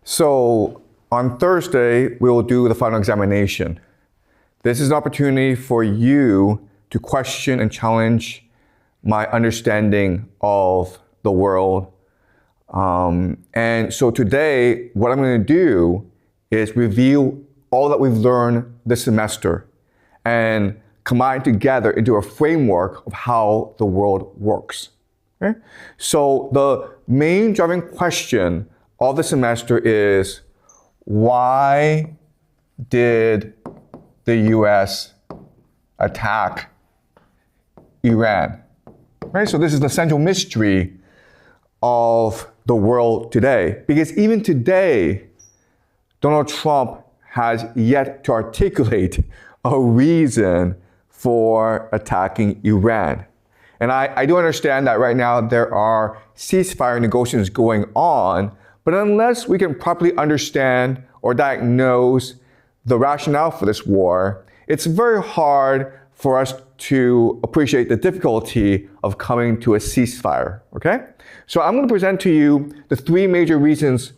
So on Thursday, we'll do the final examination. This is an opportunity for you to question and challenge my understanding of the world. And so today, what I'm going to do is review all that we've learned this semester and combine together into a framework of how the world works. Okay? So the main driving question of the semester is, why did the US attack Iran? Right? So this is the central mystery of the world today. Because even today, Donald Trump has yet to articulate a reason for attacking Iran. And I do understand that right now there are ceasefire negotiations going on, but unless we can properly understand or diagnose the rationale for this war, it's very hard for us to appreciate the difficulty of coming to a ceasefire, okay? So I'm going to present to you the three major reasons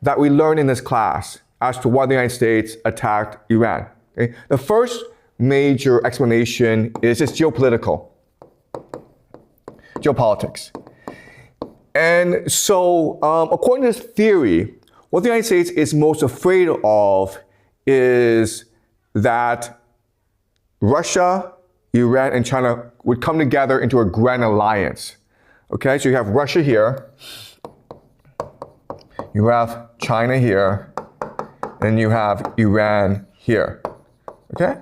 that we learned in this class as to why the United States attacked Iran. Okay? The first major explanation is just geopolitics. And so, according to this theory, what the United States is most afraid of is that Russia, Iran, and China would come together into a grand alliance. Okay, so you have Russia here, you have China here, and you have Iran here. Okay?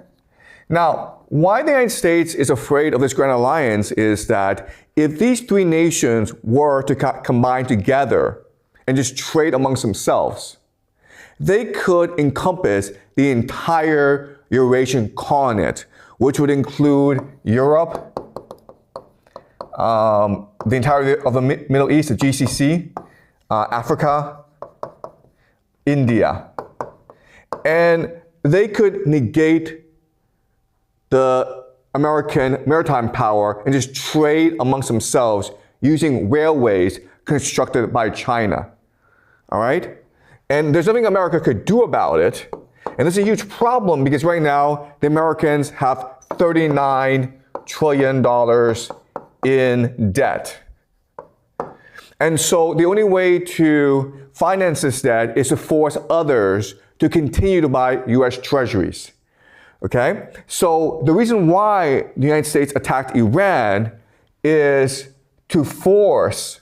Now, why the United States is afraid of this grand alliance is that if these three nations were to combine together and just trade amongst themselves, they could encompass the entire Eurasian continent, which would include Europe, the entirety of the Middle East, the GCC, Africa, India. And they could negate the American maritime power and just trade amongst themselves using railways constructed by China. All right? And there's nothing America could do about it. And this is a huge problem because right now the Americans have $39 trillion in debt. And so the only way to finance this debt is to force others to continue to buy US treasuries. Okay? So the reason why the United States attacked Iran is to force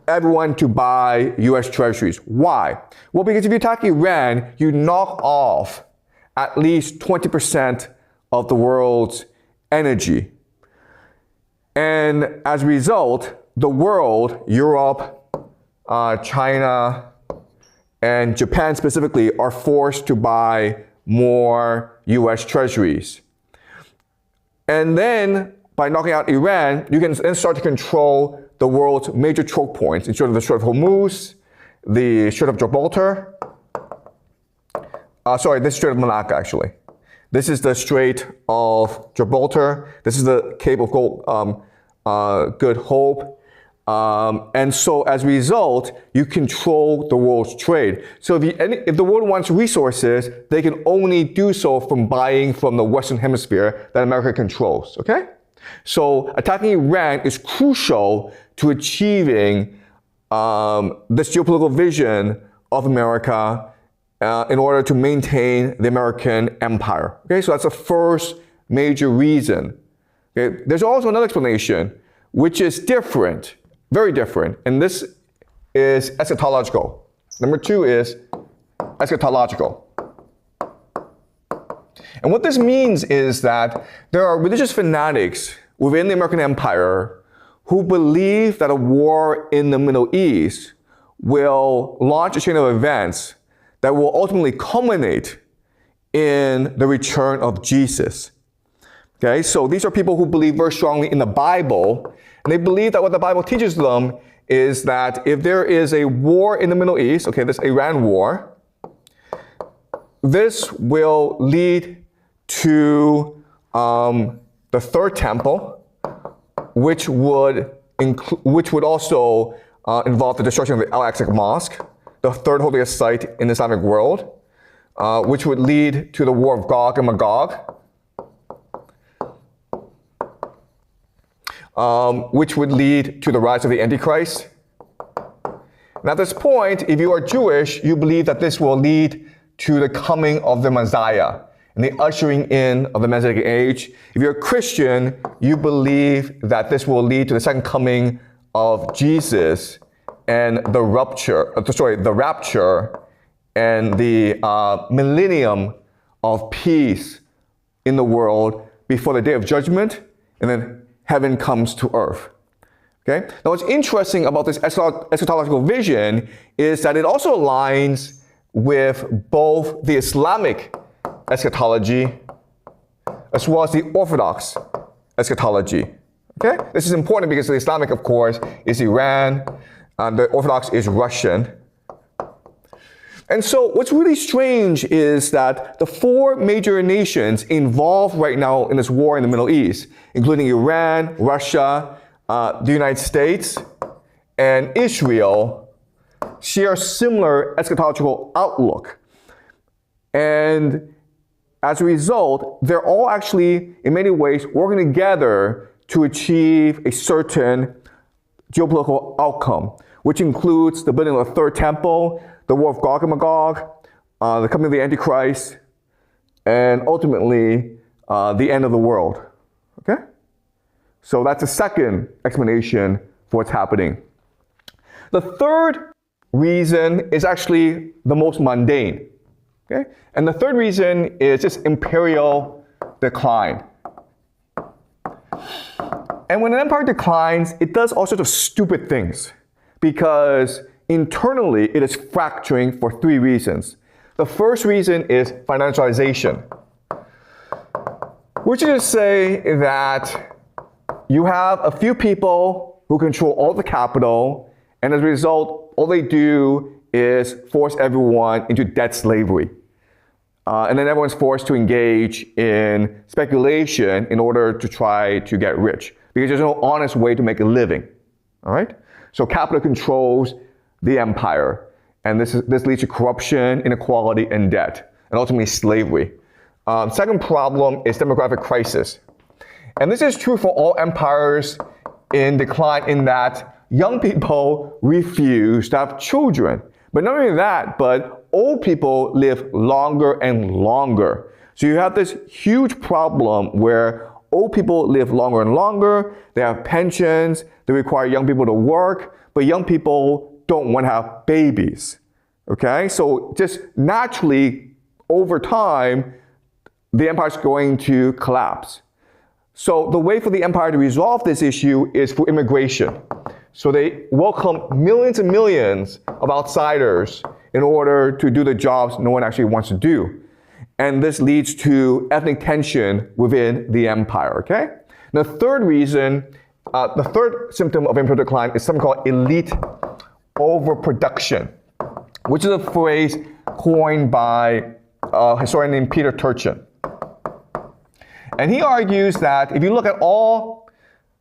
everyone to buy US treasuries. Why? Well, because if you attack Iran, you knock off at least 20% of the world's energy. And as a result, the world, Europe, China, and Japan specifically, are forced to buy more US treasuries. And then, by knocking out Iran, you can then start to control the world's major choke points, including the Strait of Hormuz, the Strait of Gibraltar. This is Strait of Malacca, actually. This is the Strait of Gibraltar. This is the Cape of Good Hope. And so as a result, you control the world's trade. So if the world wants resources, they can only do so from buying from the Western Hemisphere that America controls, okay? So attacking Iran is crucial to achieving this geopolitical vision of America in order to maintain the American empire. Okay, so that's the first major reason. Okay? There's also another explanation, which is different, very different, and this is eschatological. Number two is eschatological. And what this means is that there are religious fanatics within the American empire who believe that a war in the Middle East will launch a chain of events that will ultimately culminate in the return of Jesus. Okay, so these are people who believe very strongly in the Bible, and they believe that what the Bible teaches them is that if there is a war in the Middle East, okay, this Iran war, this will lead to the third temple, which would also involve the destruction of the Al-Aqsa Mosque, the third holiest site in the Islamic world, which would lead to the war of Gog and Magog, which would lead to the rise of the Antichrist. And at this point, if you are Jewish, you believe that this will lead to the coming of the Messiah and the ushering in of the Messianic age. If you're a Christian, you believe that this will lead to the second coming of Jesus and the rapture and the millennium of peace in the world before the day of judgment, and then heaven comes to earth. Okay? Now what's interesting about this eschatological vision is that it also aligns with both the Islamic eschatology as well as the Orthodox eschatology. Okay? This is important because the Islamic, of course, is Iran, the Orthodox is Russian. And so what's really strange is that the four major nations involved right now in this war in the Middle East, including Iran, Russia, the United States, and Israel, share similar eschatological outlook. And as a result, they're all actually, in many ways, working together to achieve a certain geopolitical outcome, which includes the building of the third temple, the war of Gog and Magog, the coming of the Antichrist, and ultimately the end of the world. Okay? So that's the second explanation for what's happening. The third reason is actually the most mundane. Okay? And the third reason is just imperial decline. And when an empire declines, it does all sorts of stupid things because internally it is fracturing for three reasons. The first reason is financialization, which is to say that you have a few people who control all the capital, and as a result, all they do is force everyone into debt slavery. And then everyone's forced to engage in speculation in order to try to get rich, because there's no honest way to make a living. All right? So capital controls the empire, and this leads to corruption, inequality, and debt, and ultimately slavery. Second problem is demographic crisis. And this is true for all empires in decline in that young people refuse to have children. But not only that, but old people live longer and longer. So you have this huge problem where old people live longer and longer, they have pensions, they require young people to work, but young people don't want to have babies. Okay? So just naturally, over time, the empire's going to collapse. So the way for the empire to resolve this issue is through immigration. So they welcome millions and millions of outsiders in order to do the jobs no one actually wants to do. And this leads to ethnic tension within the empire, okay? The third reason, the third symptom of imperial decline is something called elite overproduction, which is a phrase coined by a historian named Peter Turchin. And he argues that if you look at all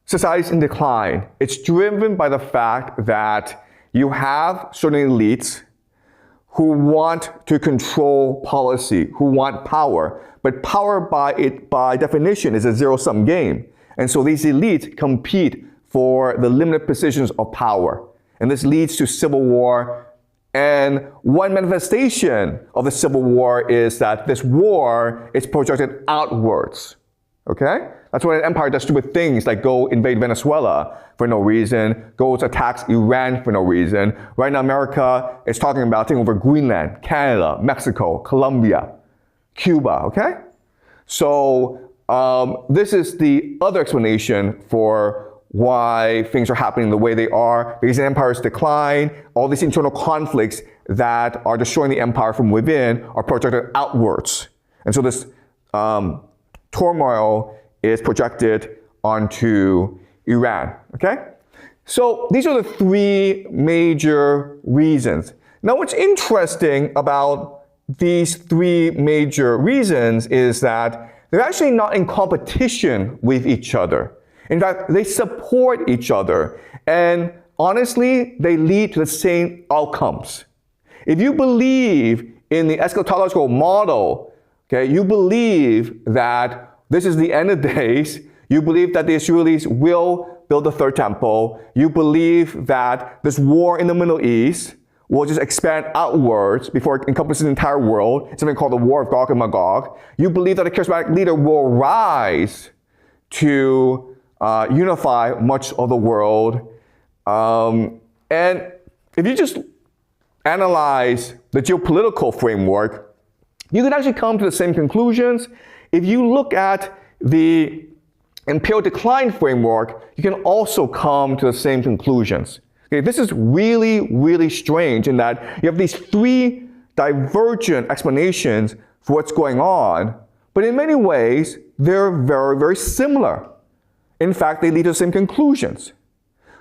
societies in decline, it's driven by the fact that you have certain elites who want to control policy, who want power. But power by definition is a zero-sum game. And so these elites compete for the limited positions of power. And this leads to civil war. And one manifestation of the civil war is that this war is projected outwards. Okay? That's why an empire does stupid things like go invade Venezuela for no reason, goes attacks Iran for no reason. Right now, America is talking about taking over Greenland, Canada, Mexico, Colombia, Cuba, okay? So this is the other explanation for why things are happening the way they are, because the empire's decline, all these internal conflicts that are destroying the empire from within are projected outwards. And so this turmoil is projected onto Iran, okay? So these are the three major reasons. Now what's interesting about these three major reasons is that they're actually not in competition with each other. In fact, they support each other. And honestly, they lead to the same outcomes. If you believe in the eschatological model, okay, you believe that this is the end of days, you believe that the Israelis will build the third temple, you believe that this war in the Middle East will just expand outwards before it encompasses the entire world, something called the War of Gog and Magog. You believe that a charismatic leader will rise to unify much of the world. And if you just analyze the geopolitical framework, you can actually come to the same conclusions. If you look at the imperial decline framework, you can also come to the same conclusions. Okay, this is really, really strange in that you have these three divergent explanations for what's going on, but in many ways, they're very, very similar. In fact, they lead to the same conclusions.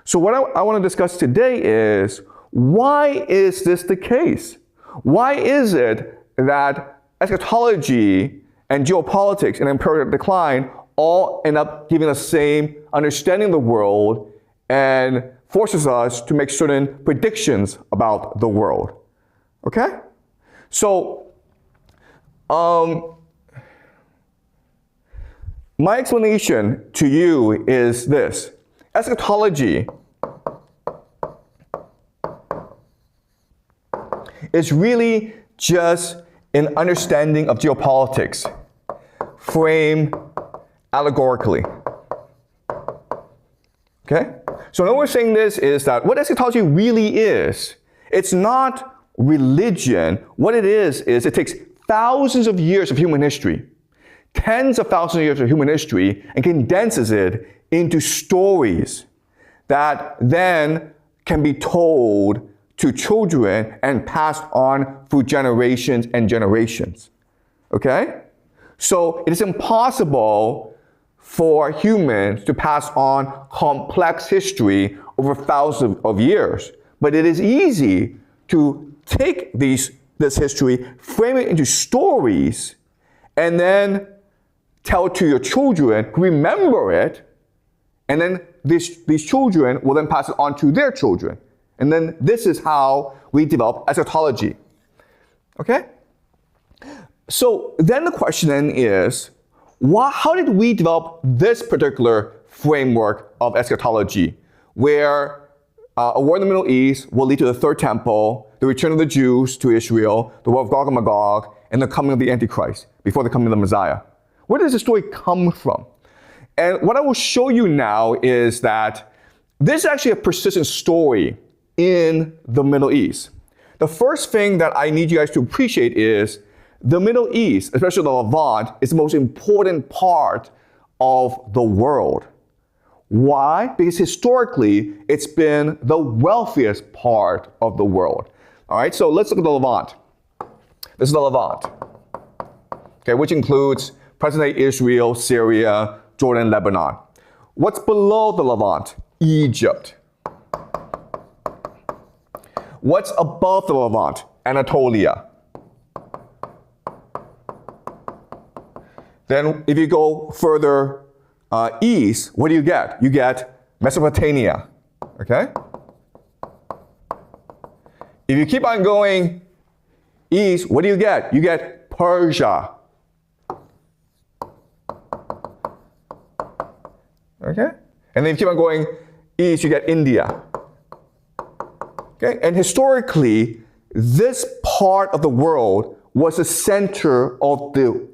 So what I want to discuss today is, why is this the case? Why is it that eschatology and geopolitics and imperial decline all end up giving the same understanding of the world and forces us to make certain predictions about the world? Okay? So, my explanation to you is this. Eschatology is really just an understanding of geopolitics framed allegorically. Okay? So when we're saying this is that what eschatology really is, it's not religion. What it is it takes thousands of years of human history, tens of thousands of years of human history, and condenses it into stories that then can be told to children and passed on through generations and generations. Okay? So it is impossible for humans to pass on complex history over thousands of years. But it is easy to take this history, frame it into stories, and then tell it to your children who remember it, and then these children will then pass it on to their children. And then this is how we develop eschatology. Okay? So then the question then is, how did we develop this particular framework of eschatology, where a war in the Middle East will lead to the third temple, the return of the Jews to Israel, the war of Gog and Magog, and the coming of the Antichrist before the coming of the Messiah? Where does the story come from? And what I will show you now is that this is actually a persistent story in the Middle East. The first thing that I need you guys to appreciate is the Middle East, especially the Levant, is the most important part of the world. Why? Because historically, it's been the wealthiest part of the world. All right, so let's look at the Levant. This is the Levant, okay, which includes present-day Israel, Syria, Jordan, Lebanon. What's below the Levant? Egypt. What's above the Levant? Anatolia. Then if you go further east, what do you get? You get Mesopotamia, okay? If you keep on going east, what do you get? You get Persia. Okay? And then if you keep on going east, you get India. Okay? And historically, this part of the world was the center of the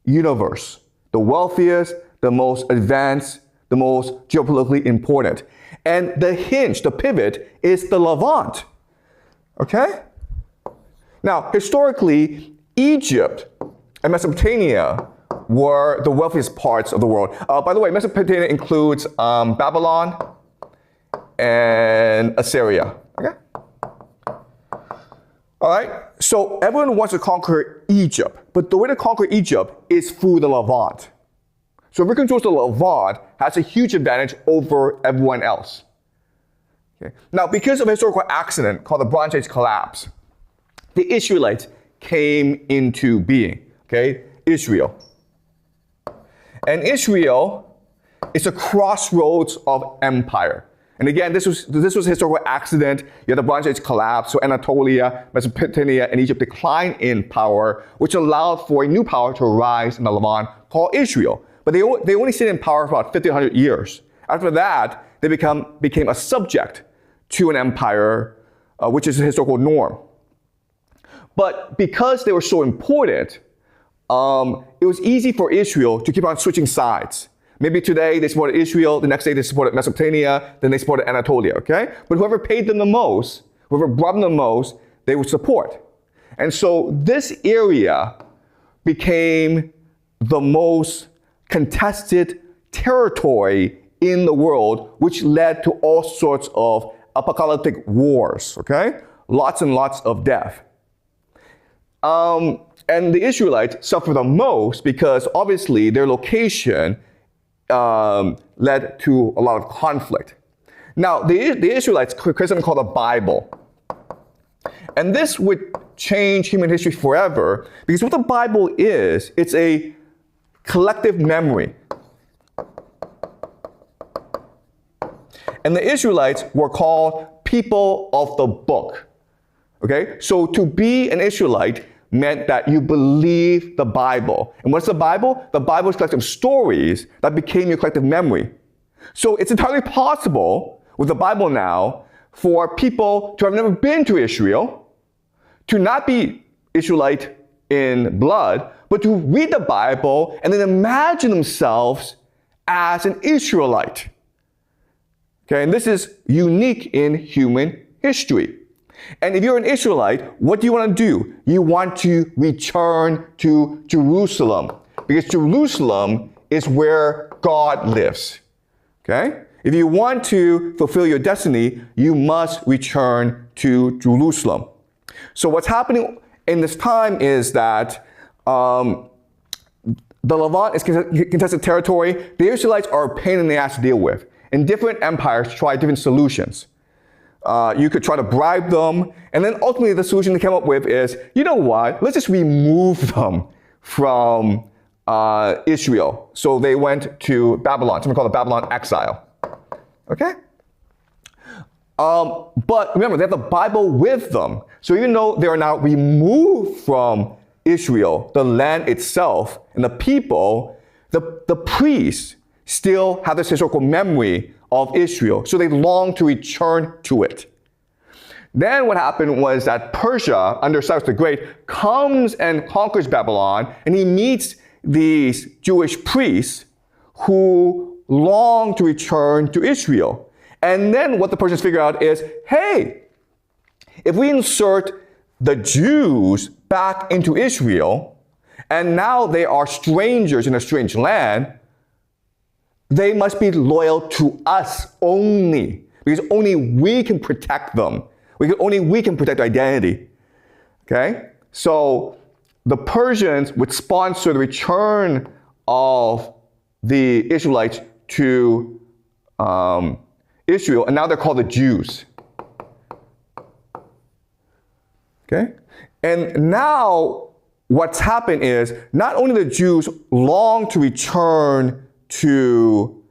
universe, the wealthiest, the most advanced, the most geopolitically important. And the hinge, the pivot, is the Levant. Okay? Now, historically, Egypt and Mesopotamia were the wealthiest parts of the world. By the way, Mesopotamia includes Babylon and Assyria. Okay? All right, so everyone wants to conquer Egypt, but the way to conquer Egypt is through the Levant. So whoever controls the Levant has a huge advantage over everyone else. Okay. Now, because of a historical accident called the Bronze Age collapse, the Israelites came into being, okay? Israel. And Israel is a crossroads of empire. And again, this was a historical accident. You had the Bronze Age collapse, so Anatolia, Mesopotamia, and Egypt declined in power, which allowed for a new power to arise in the Levant called Israel. But they only stayed in power for about 1,500 years. After that, they became a subject to an empire, which is a historical norm. But because they were so important, it was easy for Israel to keep on switching sides. Maybe today they supported Israel, the next day they supported Mesopotamia, then they supported Anatolia, okay? But whoever paid them the most, whoever brought them the most, they would support. And so this area became the most contested territory in the world, which led to all sorts of apocalyptic wars, okay? Lots and lots of death. And the Israelites suffered the most because obviously their location led to a lot of conflict. Now, the Israelites created something called the Bible. And this would change human history forever because what the Bible is, it's a collective memory. And the Israelites were called people of the book. Okay? So to be an Israelite meant that you believe the Bible. And what's the Bible? The Bible is a collection of stories that became your collective memory. So it's entirely possible with the Bible now for people to have never been to Israel, to not be Israelite in blood, but to read the Bible and then imagine themselves as an Israelite. Okay, and this is unique in human history. And if you're an Israelite, what do you want to do? You want to return to Jerusalem, because Jerusalem is where God lives. Okay? If you want to fulfill your destiny, you must return to Jerusalem. So what's happening in this time is that the Levant is contested territory. The Israelites are a pain in the ass to deal with. And different empires try different solutions. You could try to bribe them, and then ultimately the solution they came up with is, you know what, let's just remove them from Israel. So they went to Babylon, something called the Babylon exile. Okay? But remember, they have the Bible with them. So even though they are now removed from Israel, the land itself, and the people, the priests still have this historical memory of Israel. So they long to return to it. Then what happened was that Persia, under Cyrus the Great, comes and conquers Babylon, and he meets these Jewish priests who long to return to Israel. And then what the Persians figure out is, hey, if we insert the Jews back into Israel, and now they are strangers in a strange land, they must be loyal to us only, because only we can protect them. Only we can protect identity. Okay? So the Persians would sponsor the return of the Israelites to Israel, and now they're called the Jews. Okay? And now what's happened is not only the Jews long to return to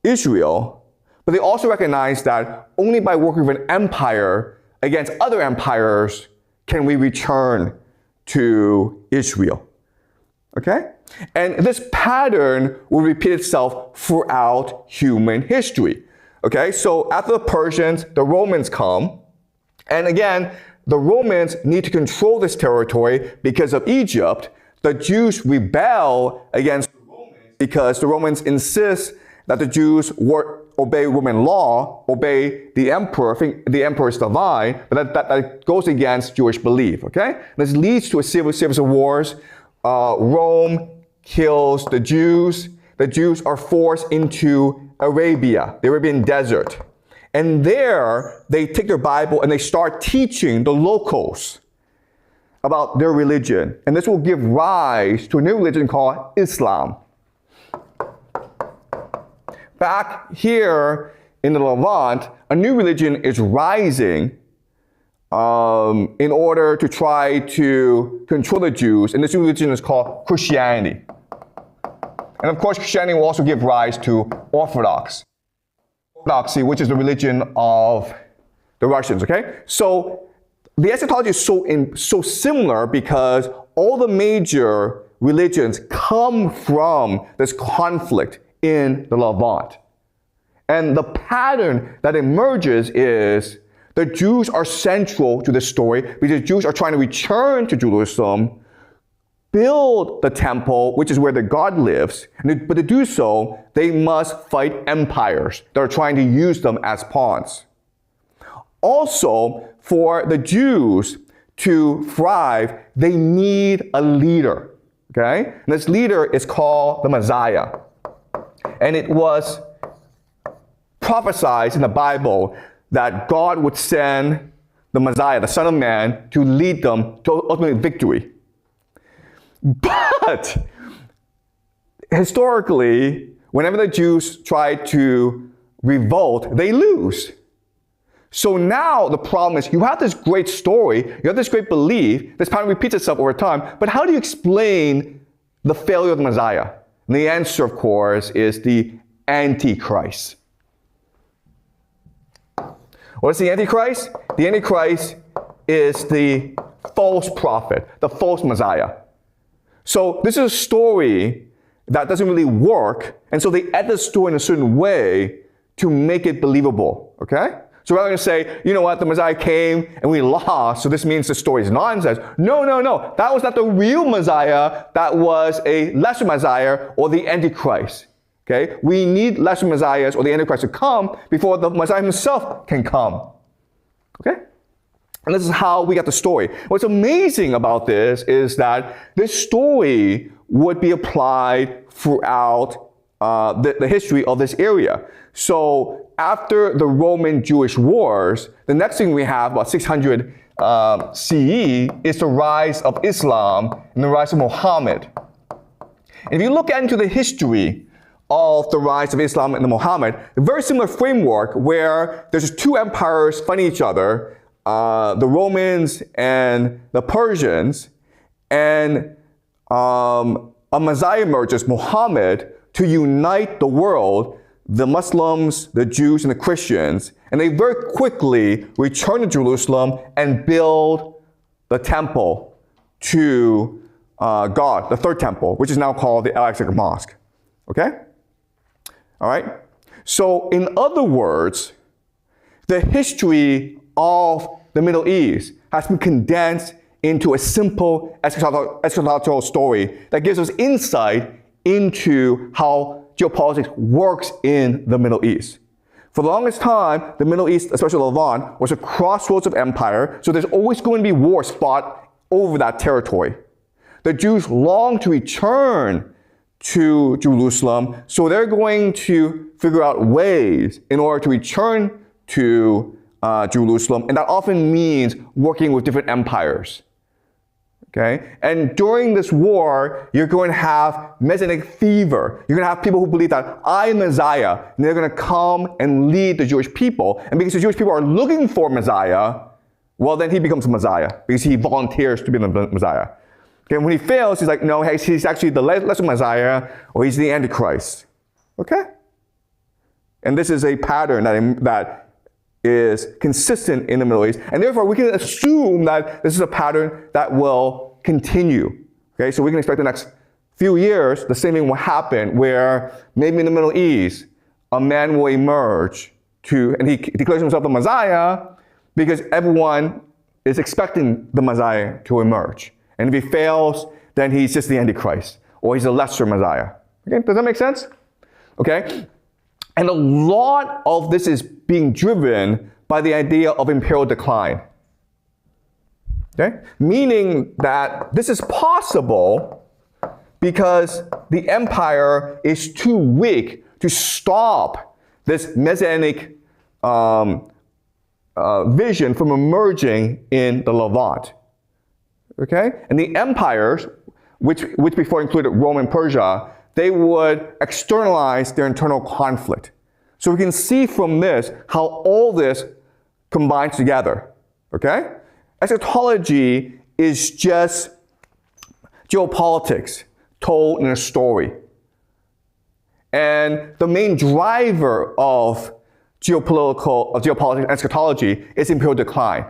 Israel, but they also recognize that only by working with an empire against other empires can we return to Israel. Okay? And this pattern will repeat itself throughout human history. Okay? So after the Persians, the Romans come, and again, the Romans need to control this territory because of Egypt. The Jews rebel against because the Romans insist that the Jews obey Roman law, obey the emperor. I think the emperor is divine, but that goes against Jewish belief, okay? This leads to a series of wars. Rome kills the Jews. The Jews are forced into Arabia, the Arabian desert. And there, they take their Bible and they start teaching the locals about their religion. And this will give rise to a new religion called Islam. Back here in the Levant, a new religion is rising in order to try to control the Jews, and this new religion is called Christianity. And of course, Christianity will also give rise to Orthodox. Orthodoxy, which is the religion of the Russians, okay? So the eschatology is so similar because all the major religions come from this conflict in the Levant. And the pattern that emerges is the Jews are central to this story because the Jews are trying to return to Jerusalem, build the temple, which is where their God lives. But to do so, they must fight empires that are trying to use them as pawns. Also, for the Jews to thrive, they need a leader. Okay? And this leader is called the Messiah. And it was prophesied in the Bible that God would send the Messiah, the Son of Man, to lead them to ultimate victory. But historically, whenever the Jews try to revolt, they lose. So now the problem is you have this great story, you have this great belief, this pattern repeats itself over time, but how do you explain the failure of the Messiah? And the answer, of course, is the Antichrist. What is the Antichrist? The Antichrist is the false prophet, the false Messiah. So this is a story that doesn't really work, and so they add the story in a certain way to make it believable, okay? So rather than say, you know what, the Messiah came and we lost, so this means the story is nonsense. No. That was not the real Messiah. That was a lesser Messiah or the Antichrist. Okay? We need lesser Messiahs or the Antichrist to come before the Messiah himself can come. Okay? And this is how we get the story. What's amazing about this is that this story would be applied throughout the history of this area. So after the Roman-Jewish wars, the next thing we have, about 600 CE, is the rise of Islam and the rise of Muhammad. And if you look into the history of the rise of Islam and Muhammad, a very similar framework where there's two empires fighting each other, the Romans and the Persians, and a Messiah emerges, Muhammad, to unite the world, the Muslims, the Jews, and the Christians, and they very quickly return to Jerusalem and build the temple to God, the third temple, which is now called the Al-Aqsa Mosque. Okay? All right? So, in other words, the history of the Middle East has been condensed into a simple eschatological story that gives us insight into how geopolitics works in the Middle East. For the longest time, the Middle East, especially Levant, was a crossroads of empire, so there's always going to be wars fought over that territory. The Jews long to return to Jerusalem, so they're going to figure out ways in order to return to Jerusalem, and that often means working with different empires. Okay? And during this war, you're going to have Messianic fever. You're going to have people who believe that I am Messiah, and they're going to come and lead the Jewish people. And because the Jewish people are looking for Messiah, well, then he becomes Messiah because he volunteers to be the Messiah. Okay? When he fails, he's like, no, hey, he's actually the lesser Messiah, or he's the Antichrist. Okay? And this is a pattern that is consistent in the Middle East, and therefore we can assume that this is a pattern that will continue. Okay, so we can expect the next few years the same thing will happen, where maybe in the Middle East a man will emerge and he declares himself the Messiah because everyone is expecting the Messiah to emerge, and if he fails, then he's just the Antichrist or he's a lesser Messiah. Okay, does that make sense? Okay. And a lot of this is being driven by the idea of imperial decline. Okay? Meaning that this is possible because the empire is too weak to stop this messianic vision from emerging in the Levant. Okay? And the empires, which before included Rome and Persia, they would externalize their internal conflict. So we can see from this how all this combines together. Okay? Eschatology is just geopolitics told in a story. And the main driver of geopolitics and eschatology is imperial decline.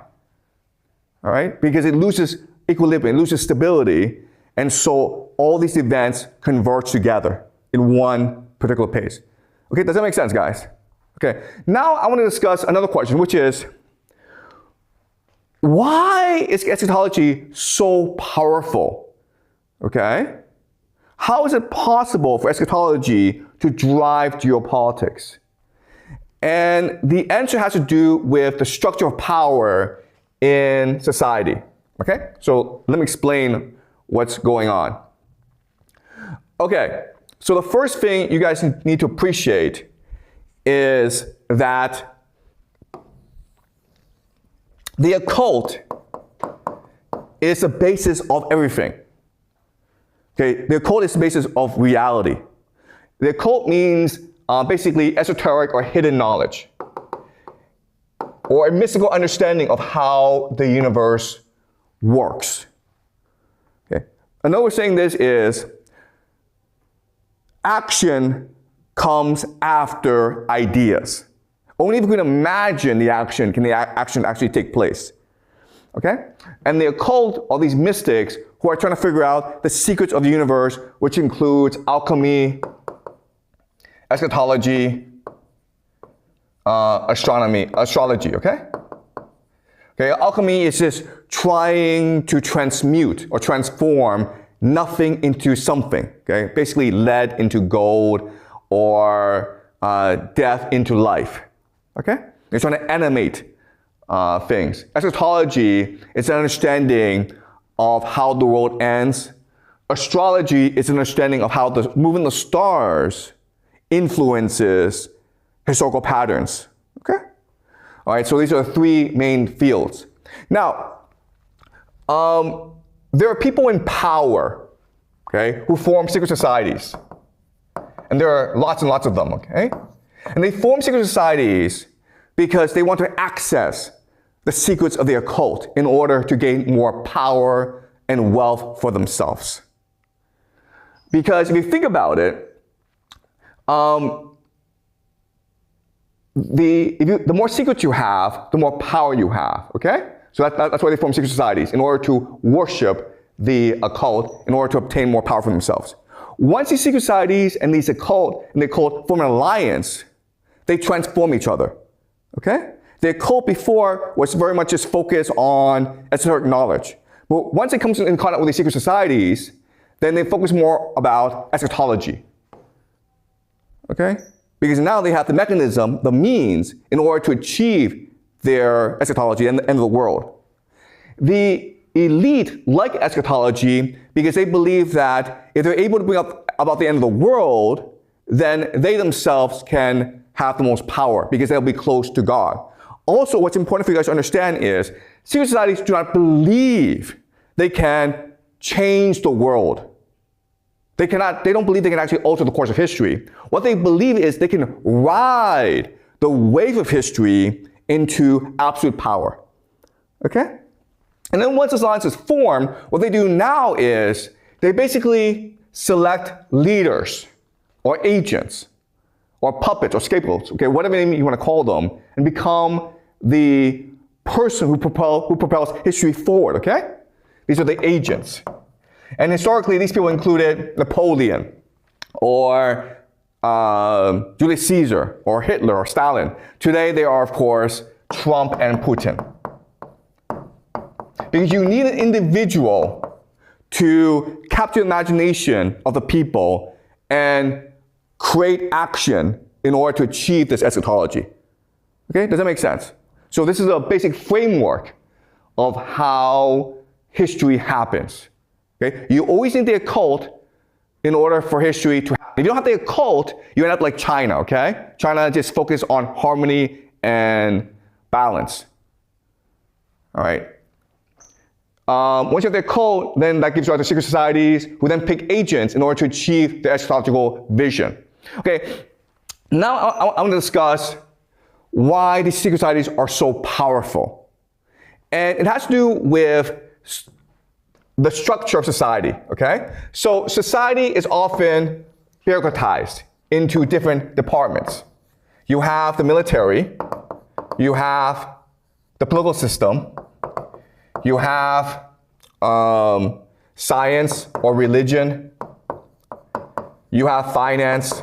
All right? Because it loses equilibrium, it loses stability, and so all these events converge together in one particular pace. Okay, does that make sense, guys? Okay, now I want to discuss another question, which is, why is eschatology so powerful? Okay? How is it possible for eschatology to drive geopolitics? And the answer has to do with the structure of power in society. Okay? So let me explain what's going on. Okay, so the first thing you guys need to appreciate is that the occult is the basis of everything. Okay, the occult is the basis of reality. The occult means basically esoteric or hidden knowledge, or a mystical understanding of how the universe works. Okay. Another way of saying this is action comes after ideas. Only if we can imagine the action can the action actually take place. Okay? And the occult are these mystics who are trying to figure out the secrets of the universe, which includes alchemy, eschatology, astrology, okay? Okay, alchemy is just trying to transmute or transform nothing into something, okay? Basically lead into gold or death into life, okay? They're trying to animate things. Eschatology is an understanding of how the world ends. Astrology is an understanding of how the moving the stars influences historical patterns, okay? All right, so these are the three main fields. Now, there are people in power, okay, who form secret societies. And there are lots and lots of them, okay? And they form secret societies because they want to access the secrets of the occult in order to gain more power and wealth for themselves. Because if you think about it, the more secrets you have, the more power you have, okay? So that's why they form secret societies, in order to worship the occult, in order to obtain more power for themselves. Once these secret societies and the occult form an alliance, they transform each other, okay? The occult before was very much just focused on esoteric knowledge. But once it comes in contact with these secret societies, then they focus more about eschatology, okay? Because now they have the mechanism, the means, in order to achieve their eschatology and the end of the world. The elite like eschatology because they believe that if they're able to bring up about the end of the world, then they themselves can have the most power because they'll be close to God. Also, what's important for you guys to understand is secret societies do not believe they can change the world. They don't believe they can actually alter the course of history. What they believe is they can ride the wave of history into absolute power. Okay? And then once this alliance is formed, what they do now is they basically select leaders or agents or puppets or scapegoats, okay, whatever name you want to call them, and become the person who propels history forward, okay? These are the agents. And historically, these people included Napoleon, or Julius Caesar, or Hitler, or Stalin. Today, they are, of course, Trump and Putin. Because you need an individual to capture the imagination of the people and create action in order to achieve this eschatology. Okay, does that make sense? So this is a basic framework of how history happens. Okay? You always need the occult in order for history to happen. If you don't have the occult, you end up like China, okay? China just focus on harmony and balance. All right. Once you have the occult, then that gives rise to secret societies who then pick agents in order to achieve the eschatological vision. Okay, now I want to discuss why these secret societies are so powerful. And it has to do with the structure of society, okay? So society is often bureaucratized into different departments. you have the military, you have the political system, you have science or religion, you have finance,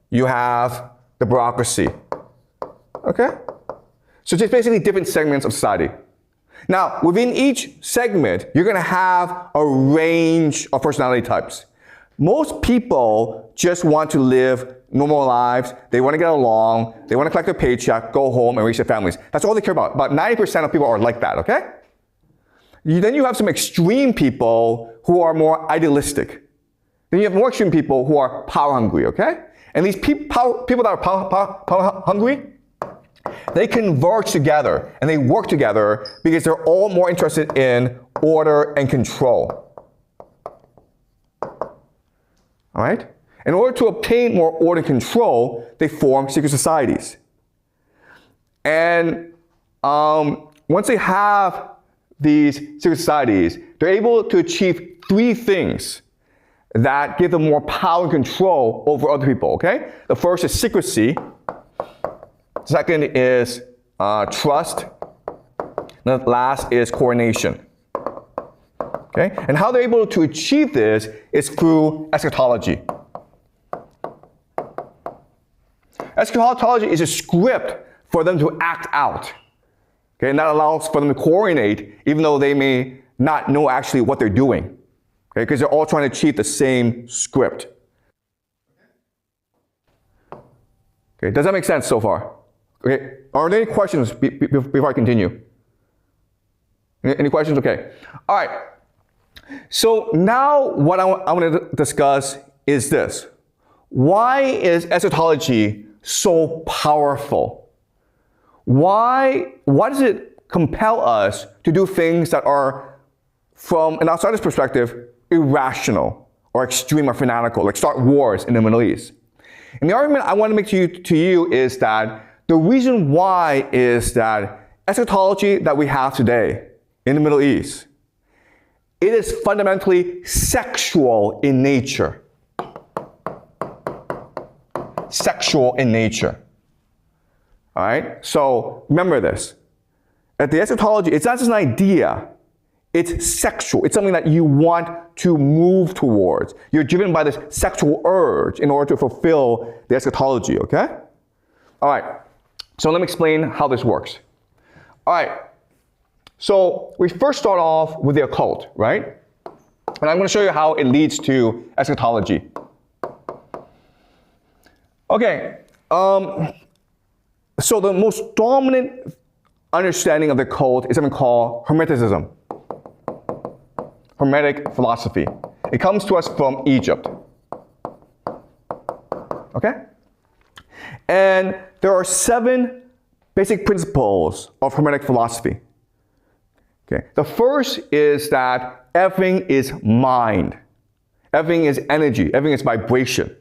you have the bureaucracy. Okay? So just basically different segments of society. Now, within each segment, you're going to have a range of personality types. Most people just want to live normal lives. They want to get along. They want to collect their paycheck, go home, and raise their families. That's all they care about. About 90% of people are like that, okay? Then you have some extreme people who are more idealistic. Then you have more extreme people who are power hungry, okay? And these people that are power hungry, they converge together and they work together because they're all more interested in order and control. All right? In order to obtain more order and control, they form secret societies. And once they have these secret societies, they're able to achieve three things that give them more power and control over other people, okay? The first is secrecy. Second is trust. And the last is coordination. Okay? And how they're able to achieve this is through eschatology. Eschatology is a script for them to act out. Okay? And that allows for them to coordinate even though they may not know actually what they're doing. Okay? Because they're all trying to achieve the same script. Okay? Does that make sense so far? Okay, are there any questions before I continue? Any questions? Okay. All right. So now what I want to discuss is this. Why is eschatology so powerful? Why does it compel us to do things that are, from an outsider's perspective, irrational or extreme or fanatical, like start wars in the Middle East? And the argument I want to make to you is that the reason why is that eschatology that we have today in the Middle East, it is fundamentally sexual in nature. Sexual in nature. All right? So remember this. At the eschatology, it's not just an idea. It's sexual. It's something that you want to move towards. You're driven by this sexual urge in order to fulfill the eschatology, okay? All right. So let me explain how this works. All right, so we first start off with the occult, right? And I'm going to show you how it leads to eschatology. Okay, so the most dominant understanding of the occult is something called Hermeticism. Hermetic philosophy. It comes to us from Egypt. Okay? And there are 7 basic principles of Hermetic philosophy. Okay. The first is that everything is mind. Everything is energy. Everything is vibration.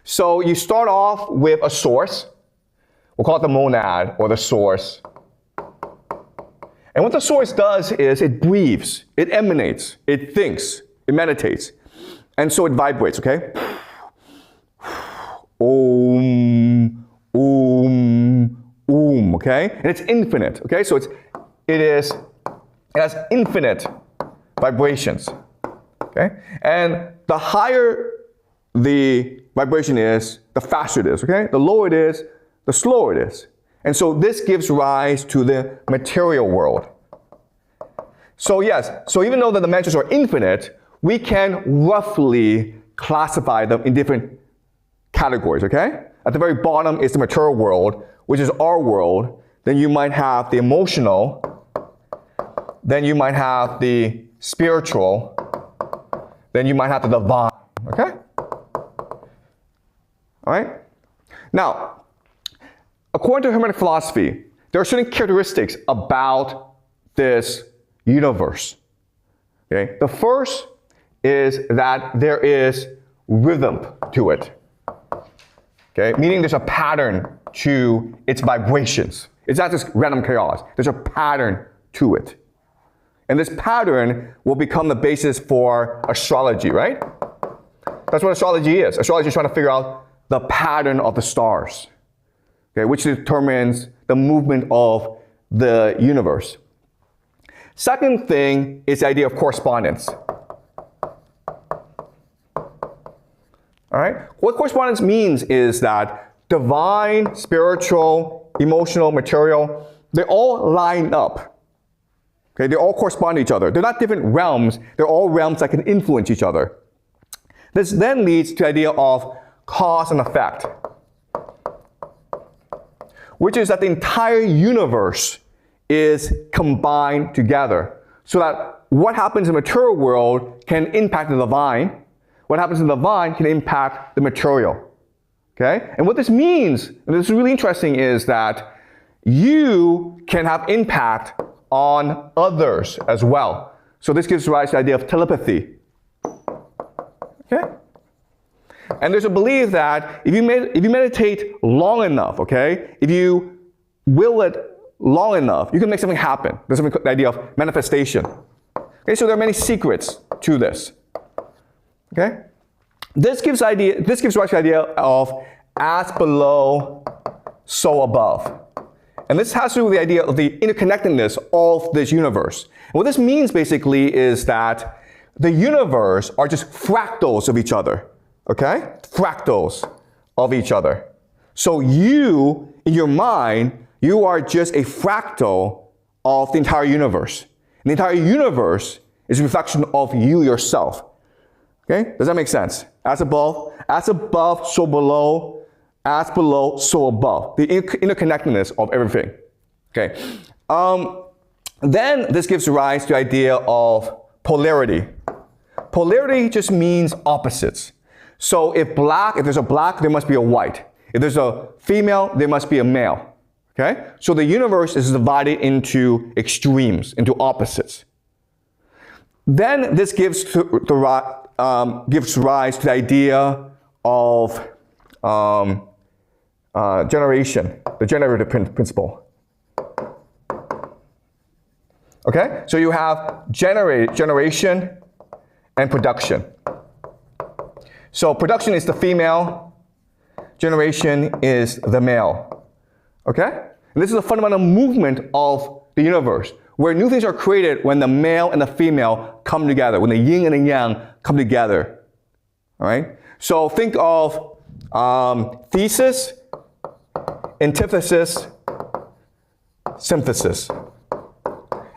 So you start off with a source. We'll call it the monad or the source. And what the source does is it breathes, it emanates, it thinks, it meditates. And so it vibrates, okay? Om, okay? And it's infinite, okay? So it has infinite vibrations, okay? And the higher the vibration is, the faster it is, okay? The lower it is, the slower it is. And so this gives rise to the material world. So yes, so even though the dimensions are infinite, we can roughly classify them in different categories, okay? At the very bottom is the material world, which is our world. Then you might have the emotional. Then you might have the spiritual. Then you might have the divine, okay? All right? Now, according to Hermetic philosophy, there are certain characteristics about this universe. Okay? The first is that there is rhythm to it. Okay? Meaning there's a pattern to its vibrations. It's not just random chaos. There's a pattern to it. And this pattern will become the basis for astrology, right? That's what astrology is. Astrology is trying to figure out the pattern of the stars, okay, which determines the movement of the universe. Second thing is the idea of correspondence. All right? What correspondence means is that divine, spiritual, emotional, material, they all line up. Okay? They all correspond to each other. They're not different realms. They're all realms that can influence each other. This then leads to the idea of cause and effect, which is that the entire universe is combined together, so that what happens in the material world can impact the divine. What happens in the divine can impact the material. Okay? And what this means, and this is really interesting, is that you can have impact on others as well. So this gives rise to the idea of telepathy. Okay? And there's a belief that if you meditate long enough, okay, if you will it long enough, you can make something happen. There's something called the idea of manifestation. Okay, so there are many secrets to this. Okay? This gives rise to the idea of as below, so above. And this has to do with the idea of the interconnectedness of this universe. And what this means basically is that the universe are just fractals of each other. Okay? Fractals of each other. So you, in your mind, you are just a fractal of the entire universe. And the entire universe is a reflection of you yourself. Okay? Does that make sense? As above, so below, as below, so above. The interconnectedness of everything. Okay. Then this gives rise to the idea of polarity. Polarity just means opposites. So if there's a black, there must be a white. If there's a female, there must be a male. Okay? So the universe is divided into extremes, into opposites. Then this gives rise to the idea of generation, the generative principle. Okay? So you have generation and production. So production is the female, generation is the male. Okay? And this is a fundamental movement of the universe, where new things are created when the male and the female come together, when the yin and the yang come together. All right? So think of thesis, antithesis, synthesis.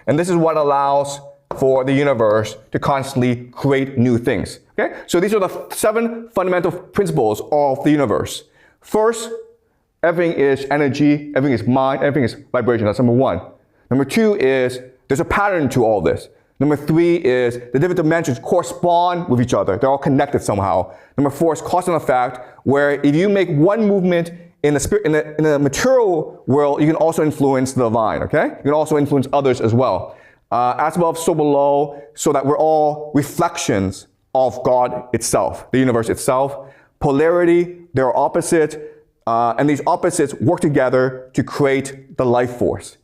And this is what allows for the universe to constantly create new things. Okay? So these are the 7 fundamental principles of the universe. First, everything is energy, everything is mind, everything is vibration. That's number 1. Number 2 is there's a pattern to all this. Number 3 is the different dimensions correspond with each other. They're all connected somehow. Number 4 is cause and effect, where if you make one movement in the material world, you can also influence the divine. Okay? You can also influence others as well. As above, so below, so that we're all reflections of God itself, the universe itself. Polarity, there are opposites, and these opposites work together to create the life force.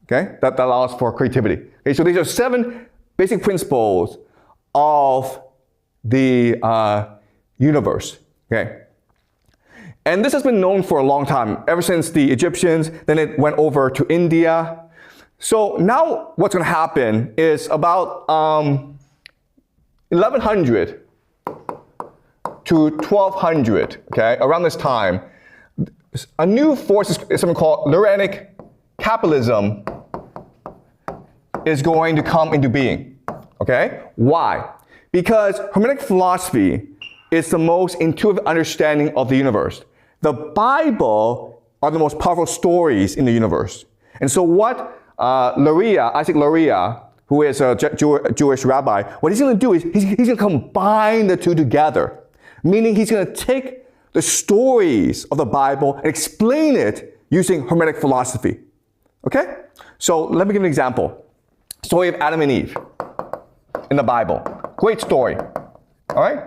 Okay? That allows for creativity. Okay, so these are 7 basic principles of the universe. Okay? And this has been known for a long time, ever since the Egyptians, then it went over to India. So now what's going to happen is about 1100 to 1200, okay, around this time, a new force is something called Luranic capitalism is going to come into being. Okay? Why? Because Hermetic philosophy is the most intuitive understanding of the universe. The Bible are the most powerful stories in the universe. And so what Isaac Luria, who is a Jewish rabbi, what he's going to do is he's going to combine the two together. Meaning he's going to take the stories of the Bible and explain it using Hermetic philosophy. Okay? So let me give an example. Story of Adam and Eve in the Bible. Great story. All right?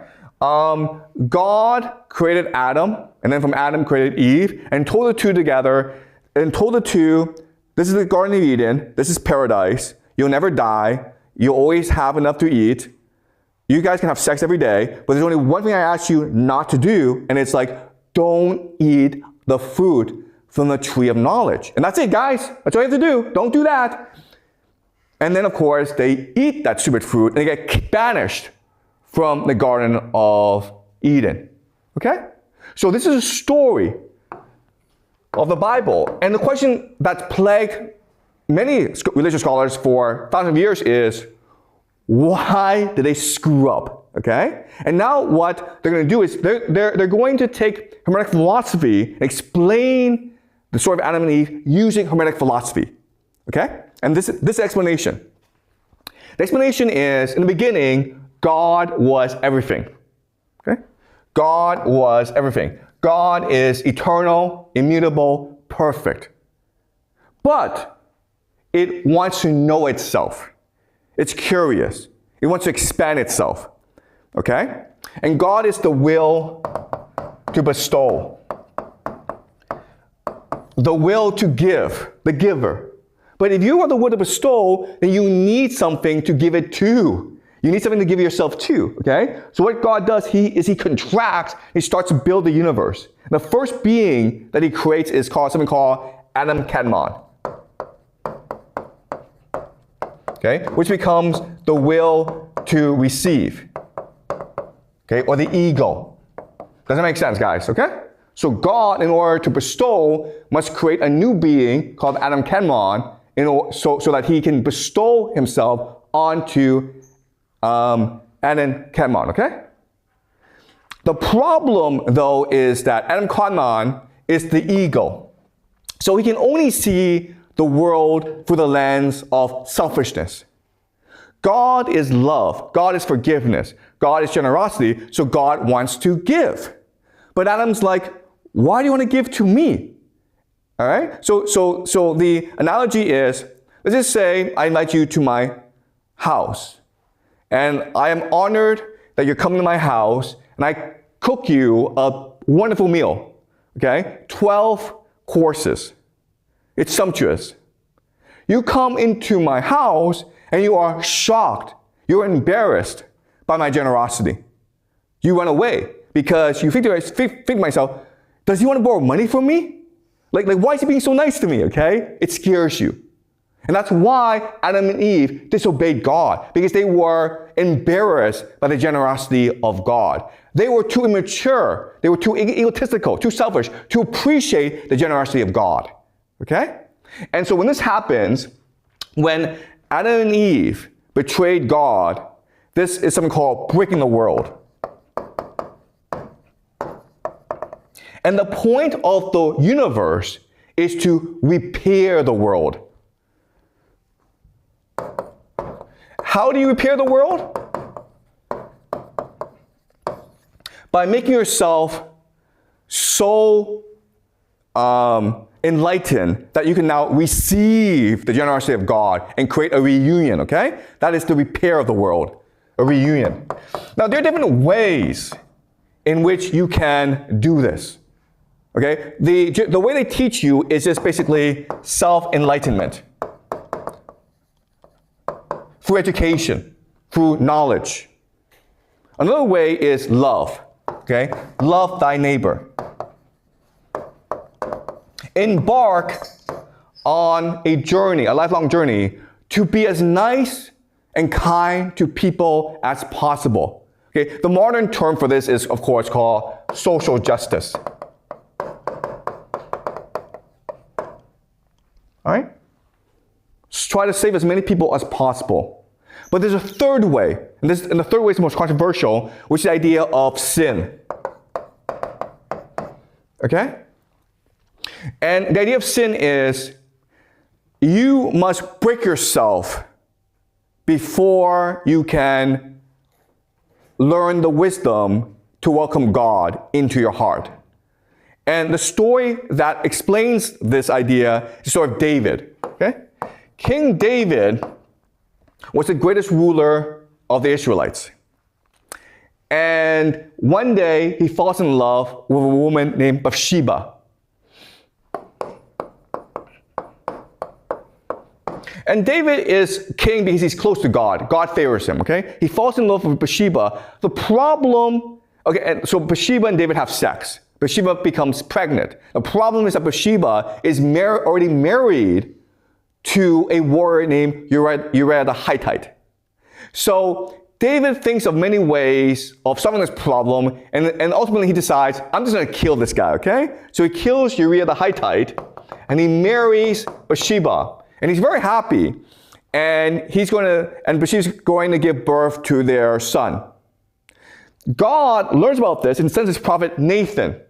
God created Adam, and then from Adam created Eve, and told the two together, and told the two, this is the Garden of Eden, this is paradise, you'll never die, you'll always have enough to eat, you guys can have sex every day, but there's only one thing I ask you not to do, and it's like, don't eat the fruit from the tree of knowledge. And that's it, guys. That's all you have to do. Don't do that. And then, of course, they eat that stupid fruit and they get banished from the Garden of Eden. Okay? So this is a story of the Bible. And the question that's plagued many religious scholars for thousands of years is, why did they screw up? Okay? And now what they're going to do is they're going to take Hermetic philosophy and explain the story of Adam and Eve using Hermetic philosophy. Okay? And this explanation. The explanation is, in the beginning, God was everything. Okay? God was everything. God is eternal, immutable, perfect. But it wants to know itself. It's curious. It wants to expand itself. Okay? And God is the will to bestow. The will to give, the giver. But if you are the will to bestow, then you need something to give it to. You need something to give yourself to, okay? So what God does, he contracts, he starts to build the universe. The first being that he creates is something called Adam Kadmon. Okay? Which becomes the will to receive. Okay? Or the ego. Does that make sense, guys? Okay? So God, in order to bestow, must create a new being called Adam Kadmon so that he can bestow himself onto Adam Kadmon, okay? The problem, though, is that Adam Kadmon is the ego. So he can only see the world through the lens of selfishness. God is love. God is forgiveness. God is generosity. So God wants to give. But Adam's like, why do you want to give to me? All right? So the analogy is, let's just say I invite you to my house. And I am honored that you're coming to my house, and I cook you a wonderful meal. Okay? 12 courses. It's sumptuous. You come into my house, and you are shocked. You're embarrassed by my generosity. You run away because you think to myself, does he want to borrow money from me? Like, why is he being so nice to me, okay? It scares you. And that's why Adam and Eve disobeyed God, because they were embarrassed by the generosity of God. They were too immature, they were too egotistical, too selfish to appreciate the generosity of God, okay? And so when this happens, when Adam and Eve betrayed God, this is something called breaking the world. And the point of the universe is to repair the world. How do you repair the world? By making yourself so enlightened that you can now receive the generosity of God and create a reunion, okay? That is the repair of the world, a reunion. Now, there are different ways in which you can do this. Okay, the way they teach you is just basically self-enlightenment. Through education, through knowledge. Another way is love. Okay, love thy neighbor. Embark on a journey, a lifelong journey, to be as nice and kind to people as possible. Okay, the modern term for this is, of course, called social justice. All right? Just try to save as many people as possible. But there's a third way, and the third way is the most controversial, which is the idea of sin. Okay? And the idea of sin is you must break yourself before you can learn the wisdom to welcome God into your heart. And the story that explains this idea is the story of David. Okay? King David was the greatest ruler of the Israelites. And one day he falls in love with a woman named Bathsheba. And David is king because he's close to God. God favors him, okay? He falls in love with Bathsheba. The problem, okay, and so Bathsheba and David have sex. Bathsheba becomes pregnant. The problem is that Bathsheba is already married to a warrior named Uriah the Hittite. So David thinks of many ways of solving this problem, and ultimately he decides, I'm just going to kill this guy, okay? So he kills Uriah the Hittite, and he marries Bathsheba, and he's very happy, and Bathsheba's going to give birth to their son. God learns about this and sends his prophet Nathan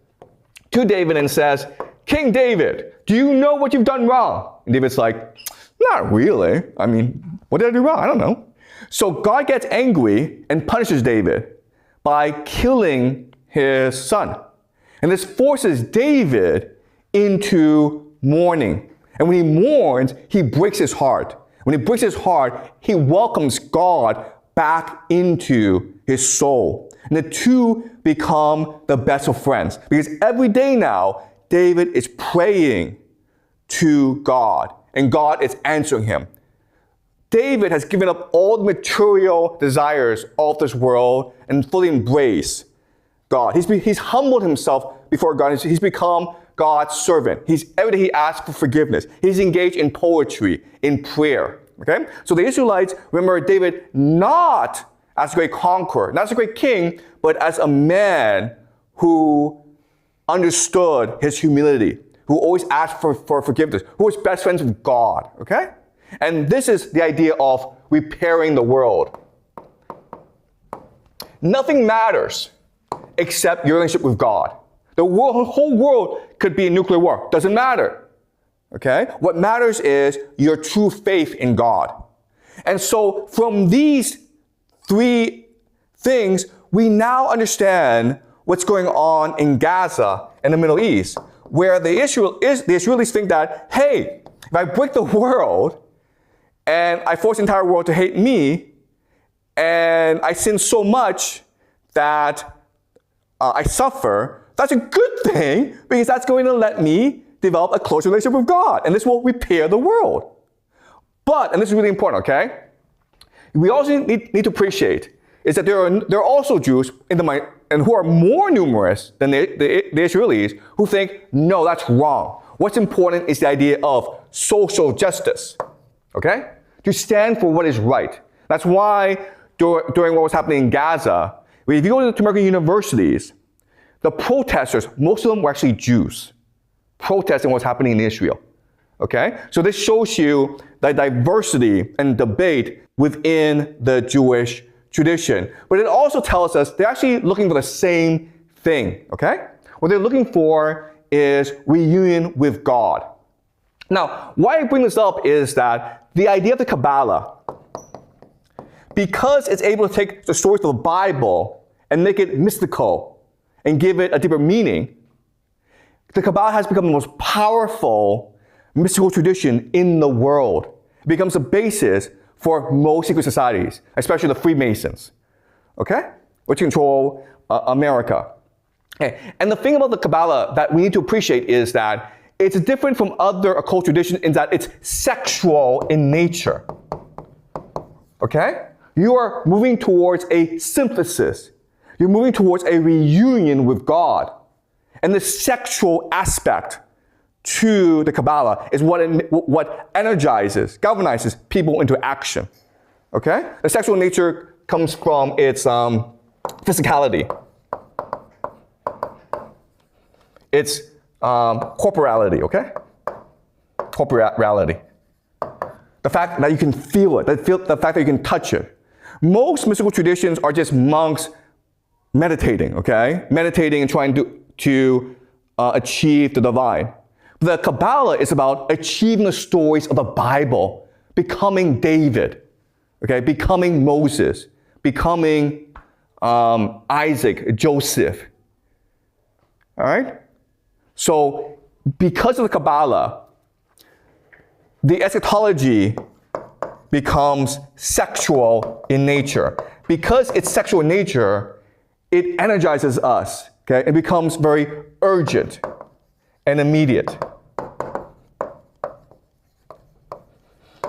to David and says, King David, do you know what you've done wrong? And David's like, not really. I mean, what did I do wrong? I don't know. So God gets angry and punishes David by killing his son. And this forces David into mourning. And when he mourns, he breaks his heart. When he breaks his heart, he welcomes God back into his soul. And the two become the best of friends. Because every day now, David is praying to God, and God is answering him. David has given up all the material desires of this world and fully embraced God. He's humbled himself before God. He's become God's servant. Every day he asks for forgiveness. He's engaged in poetry, in prayer. Okay? So the Israelites remember David not as a great conqueror, not as a great king, but as a man who understood his humility, who always asked for forgiveness, who was best friends with God. Okay? And this is the idea of repairing the world. Nothing matters except your relationship with God. The whole world could be a nuclear war. Doesn't matter. Okay? What matters is your true faith in God. And so from these three things, we now understand what's going on in Gaza and the Middle East, where the Israelis think that, hey, if I break the world, and I force the entire world to hate me, and I sin so much that I suffer, that's a good thing, because that's going to let me develop a close relationship with God, and this will repair the world. But, and this is really important, okay? We also need to appreciate is that there are also Jews in the mind, and who are more numerous than the Israelis, who think, no, that's wrong. What's important is the idea of social justice. Okay? To stand for what is right. That's why during what was happening in Gaza, if you go to American universities, the protesters, most of them were actually Jews, protesting what's happening in Israel. Okay? So this shows you the diversity and debate within the Jewish tradition. But it also tells us they're actually looking for the same thing. Okay? What they're looking for is reunion with God. Now, why I bring this up is that the idea of the Kabbalah, because it's able to take the stories of the Bible and make it mystical and give it a deeper meaning, the Kabbalah has become the most powerful mystical tradition in the world. It becomes the basis for most secret societies, especially the Freemasons, okay? Which control America. Okay. And the thing about the Kabbalah that we need to appreciate is that it's different from other occult traditions in that it's sexual in nature. Okay? You are moving towards a synthesis. You're moving towards a reunion with God. And the sexual aspect to the Kabbalah is what energizes, galvanizes people into action. Okay? The sexual nature comes from its physicality. It's corporality, okay? Corporality. The fact that you can feel it, the fact that you can touch it. Most mystical traditions are just monks meditating, okay? Meditating and trying to achieve the divine. The Kabbalah is about achieving the stories of the Bible, becoming David, okay? Becoming Moses, becoming Isaac, Joseph. All right? So, because of the Kabbalah, the eschatology becomes sexual in nature. Because it's sexual in nature, it energizes us, okay? It becomes very urgent and immediate.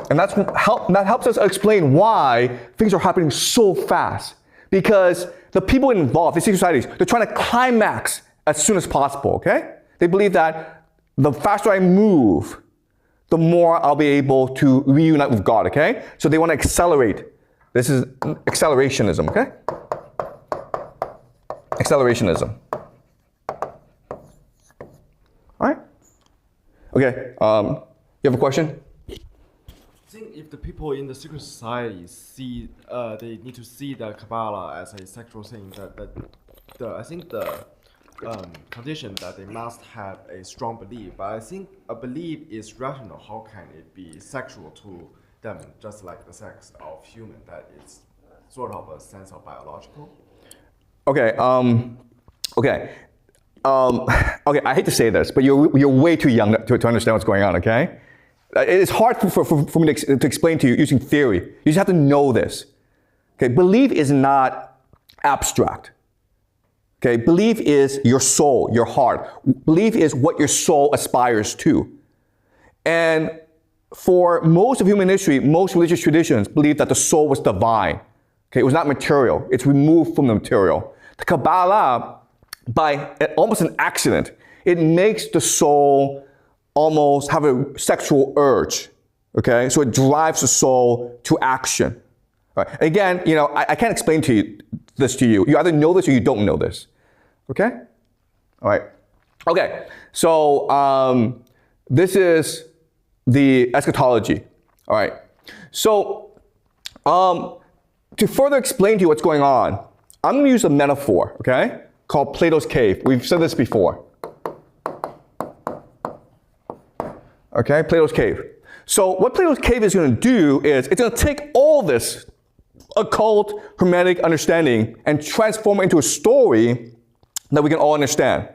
And that helps us explain why things are happening so fast. Because the people involved, these societies, they're trying to climax as soon as possible, okay? They believe that the faster I move, the more I'll be able to reunite with God, okay? So they want to accelerate. This is accelerationism, okay? Accelerationism. All right? Okay, you have a question? I think if the people in the secret society see, they need to see the Kabbalah as a sexual thing, I think the condition that they must have a strong belief. But I think a belief is rational. How can it be sexual to them, just like the sex of human, that it's sort of a sense of biological? Okay, okay. Okay, I hate to say this, but you're way too young to understand what's going on, okay? It's hard for me to explain to you using theory. You just have to know this. Okay, belief is not abstract. Okay, belief is your soul, your heart. Belief is what your soul aspires to. And for most of human history, most religious traditions believe that the soul was divine. Okay, it was not material. It's removed from the material. The Kabbalah, by almost an accident, it makes the soul almost have a sexual urge. Okay, so it drives the soul to action. All right. Again, you know, I can't explain this to you. You either know this or you don't know this. Okay? All right. Okay, so this is the eschatology. All right. So to further explain to you what's going on, I'm going to use a metaphor, okay, called Plato's cave. We've said this before. Okay, Plato's cave. So what Plato's cave is going to do is it's going to take all this occult, hermetic understanding and transform it into a story that we can all understand.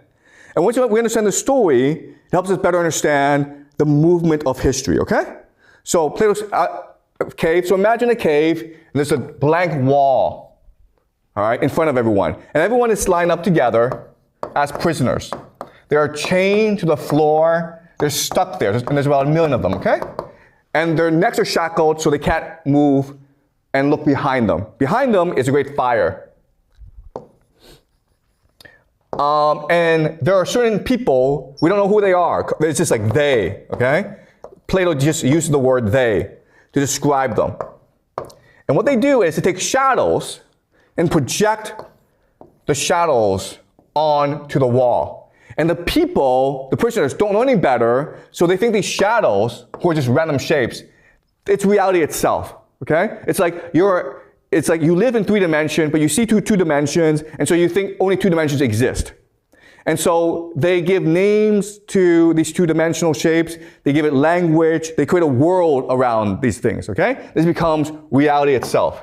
And once we understand the story, it helps us better understand the movement of history, okay? So Plato's cave, so imagine a cave, and there's a blank wall, all right, in front of everyone. And everyone is lined up together as prisoners. They are chained to the floor, they're stuck there, and there's about 1 million of them, okay? And their necks are shackled so they can't move and look behind them. Behind them is a great fire. And there are certain people, we don't know who they are. It's just like they, okay? Plato just uses the word they to describe them. And what they do is they take shadows and project the shadows onto the wall. And the people, the prisoners, don't know any better, so they think these shadows, who are just random shapes, it's reality itself, okay? It's like you live in 3 dimensions, but you see two dimensions, and so you think only 2 dimensions exist. And so they give names to these 2-dimensional shapes, they give it language, they create a world around these things, okay? This becomes reality itself.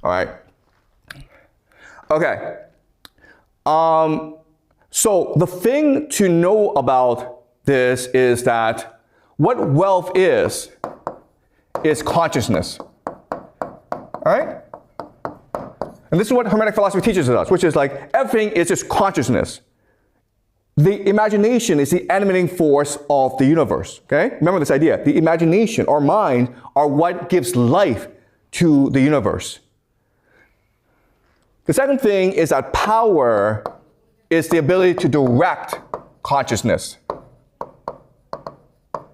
All right. Okay. So the thing to know about this is that what wealth is consciousness. All right? And this is what Hermetic philosophy teaches us, which is like everything is just consciousness. The imagination is the animating force of the universe, okay? Remember this idea. The imagination, our mind, are what gives life to the universe. The second thing is that power is the ability to direct consciousness. All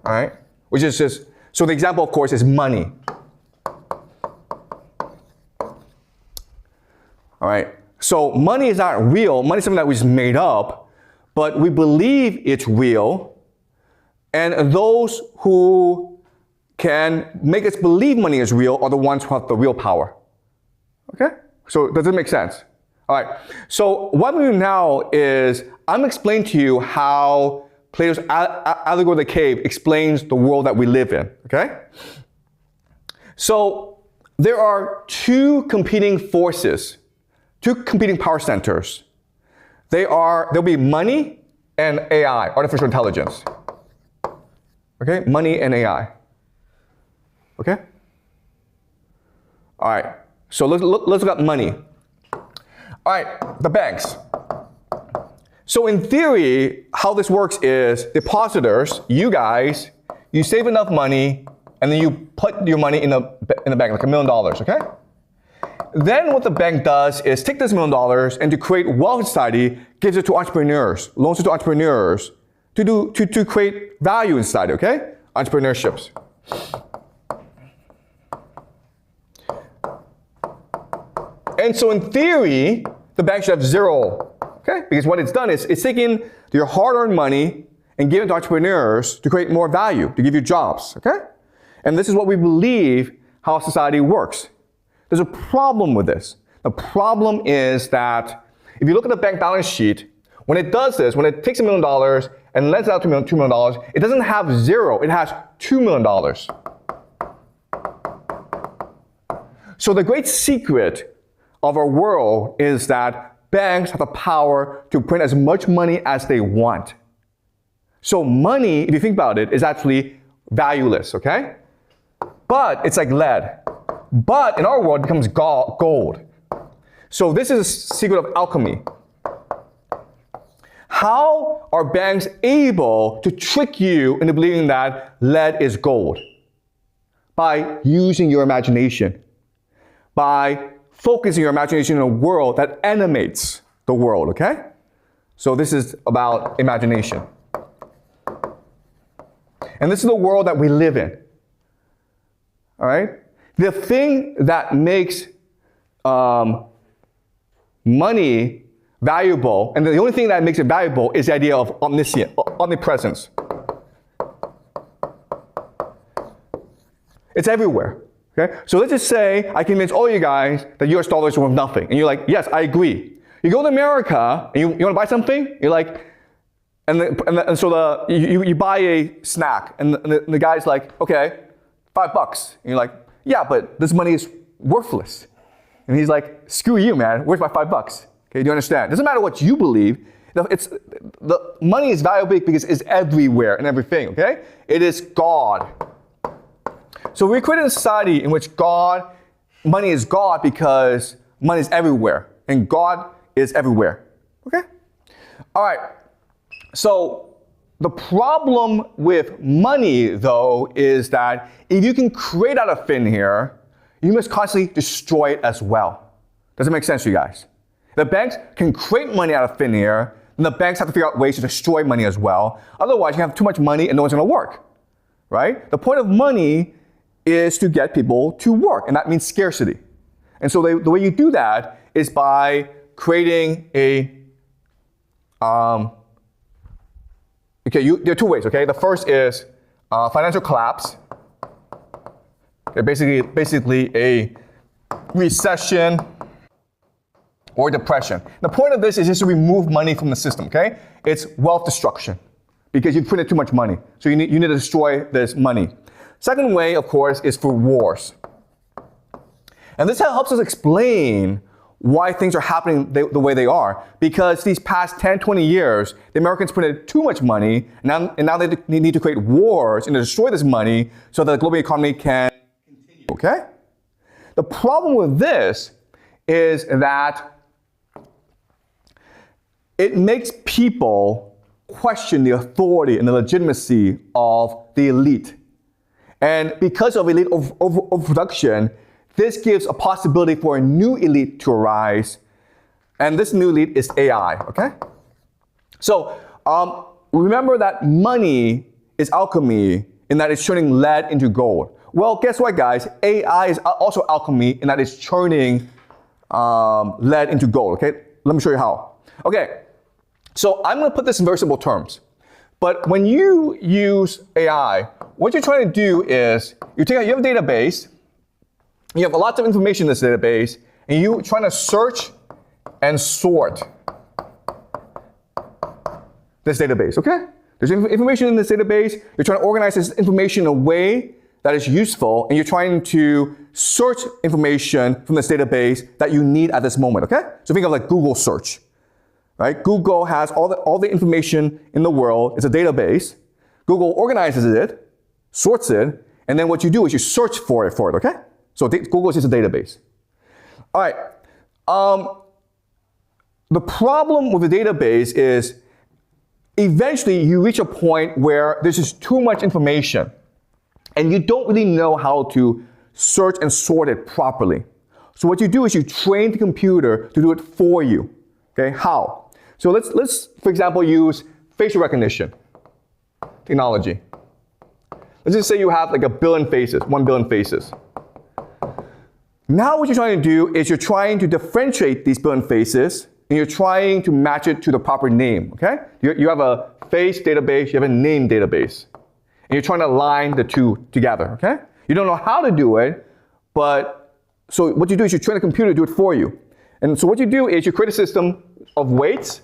right? Which is just, so the example, of course, is money. All right? So money is not real. Money is something that we just made up, but we believe it's real. And those who can make us believe money is real are the ones who have the real power. Okay? So does it make sense? All right. So what we do now is I'm explaining to you how Plato's allegory of the cave explains the world that we live in. Okay? So there are 2 competing forces, 2 competing power centers. There'll be money and AI, artificial intelligence. Okay? Money and AI. Okay? All right. So let's look at money. All right, the banks. So in theory, how this works is depositors, you guys, you save enough money and then you put your money in the bank, like $1 million, okay? then what the bank does is take this $1 million and to create wealth in society, gives it to entrepreneurs, loans it to entrepreneurs to create value in society, okay? Entrepreneurships. And so in theory, the bank should have zero, okay? Because what it's done is it's taking your hard-earned money and giving it to entrepreneurs to create more value, to give you jobs, okay? And this is what we believe how society works. There's a problem with this. The problem is that if you look at the bank balance sheet, when it does this, when it takes $1 million and lends out $2 million, it doesn't have zero, it has $2 million. So the great secret of our world is that banks have the power to print as much money as they want. So money, if you think about it, is actually valueless, okay? But it's like lead. But in our world, it becomes gold. So this is a secret of alchemy. How are banks able to trick you into believing that lead is gold? By using your imagination. By focusing your imagination in a world that animates the world, okay? So this is about imagination. And this is the world that we live in. All right? The thing that makes money valuable, and the only thing that makes it valuable is the idea of omnipresence. It's everywhere. Okay? So let's just say I convince all you guys that US dollars are worth nothing. And you're like, yes, I agree. You go to America and you want to buy something, you're like, so you buy a snack, and the guy's like, okay, $5. And you're like, yeah, but this money is worthless. And he's like, screw you, man. Where's my $5? Okay, do you understand? It doesn't matter what you believe. The money is valuable because it's everywhere and everything, okay? It is God. So we created a society in which money is God because money is everywhere. And God is everywhere, okay? All right. So the problem with money, though, is that if you can create out of thin air, you must constantly destroy it as well. Does it make sense to you guys? The banks can create money out of thin air, and the banks have to figure out ways to destroy money as well. Otherwise, you have too much money and no one's going to work, right? The point of money is to get people to work, and that means scarcity. And so the way you do that is by creating a there are two ways, okay? The first is financial collapse. Okay, basically a recession or depression. The point of this is just to remove money from the system, okay? It's wealth destruction because you've printed too much money. So you need to destroy this money. Second way, of course, is for wars. And this helps us explain why things are happening the way they are. Because these past 10, 20 years, the Americans printed too much money, and now they need to create wars and to destroy this money so that the global economy can continue, okay? The problem with this is that it makes people question the authority and the legitimacy of the elite. And because of elite overproduction, this gives a possibility for a new elite to arise, and this new elite is AI, okay? So remember that money is alchemy in that it's turning lead into gold. Well, guess what, guys? AI is also alchemy in that it's turning lead into gold, okay? Let me show you how. Okay, so I'm gonna put this in very simple terms. But when you use AI, what you're trying to do is you have a database. You have lots of information in this database, and you're trying to search and sort this database, okay? There's information in this database. You're trying to organize this information in a way that is useful, and you're trying to search information from this database that you need at this moment, okay? So think of like Google search, right? Google has all the information in the world. It's a database. Google organizes it, sorts it, and then what you do is you search for it, okay? So Google is just a database. All right. The problem with the database is eventually you reach a point where there's just too much information and you don't really know how to search and sort it properly. So what you do is you train the computer to do it for you. Okay, how? So let's for example, use facial recognition technology. Let's just say you have like 1 billion faces, 1 billion faces. Now what you're trying to do is you're trying to differentiate these billion faces, and you're trying to match it to the proper name, okay? You have a face database, you have a name database, and you're trying to align the two together, okay? You don't know how to do it, but so what you do is you train the computer to do it for you. And so what you do is you create a system of weights,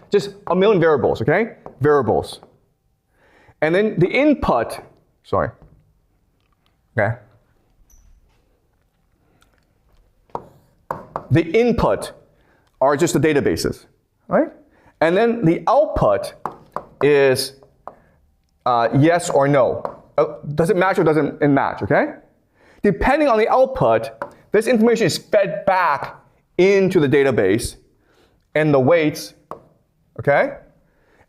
just 1 million variables, okay? Variables. And then the input, okay? The input are just the databases, right? And then the output is yes or no. Does it match or doesn't it match, okay? Depending on the output, this information is fed back into the database and the weights, okay?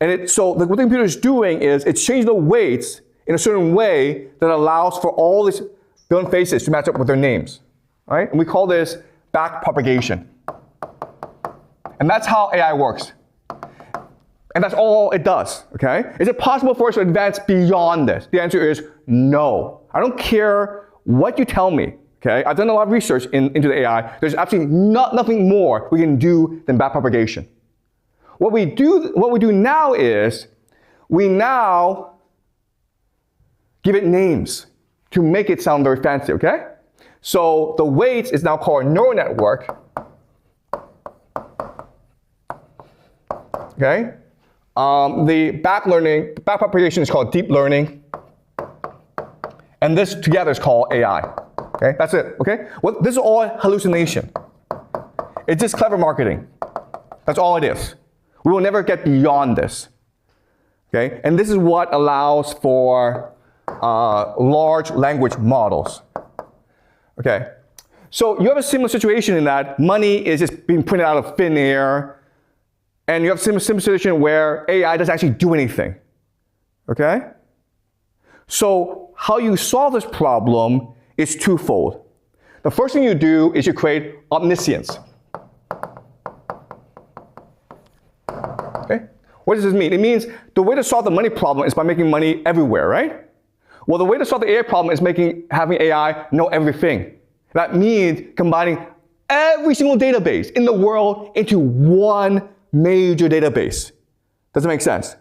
And so what the computer is doing is it's changing the weights in a certain way that allows for all these billion faces to match up with their names, right? And we call this back propagation. And that's how AI works. And that's all it does, okay? Is it possible for us to advance beyond this? The answer is no. I don't care what you tell me, okay? I've done a lot of research into the AI. There's absolutely nothing more we can do than back propagation. What we do now is we now give it names to make it sound very fancy, okay? So the weights is now called a neural network. Okay? The back propagation is called deep learning. And this together is called AI. Okay? That's it. Okay? This is all hallucination. It's just clever marketing. That's all it is. We will never get beyond this. Okay? And this is what allows for large language models. Okay, so you have a similar situation in that money is just being printed out of thin air, and you have a similar situation where AI doesn't actually do anything. Okay? So how you solve this problem is twofold. The first thing you do is you create omniscience. Okay? What does this mean? It means the way to solve the money problem is by making money everywhere, right? Well, the way to solve the AI problem is having AI know everything. That means combining every single database in the world into one major database. Does it make sense?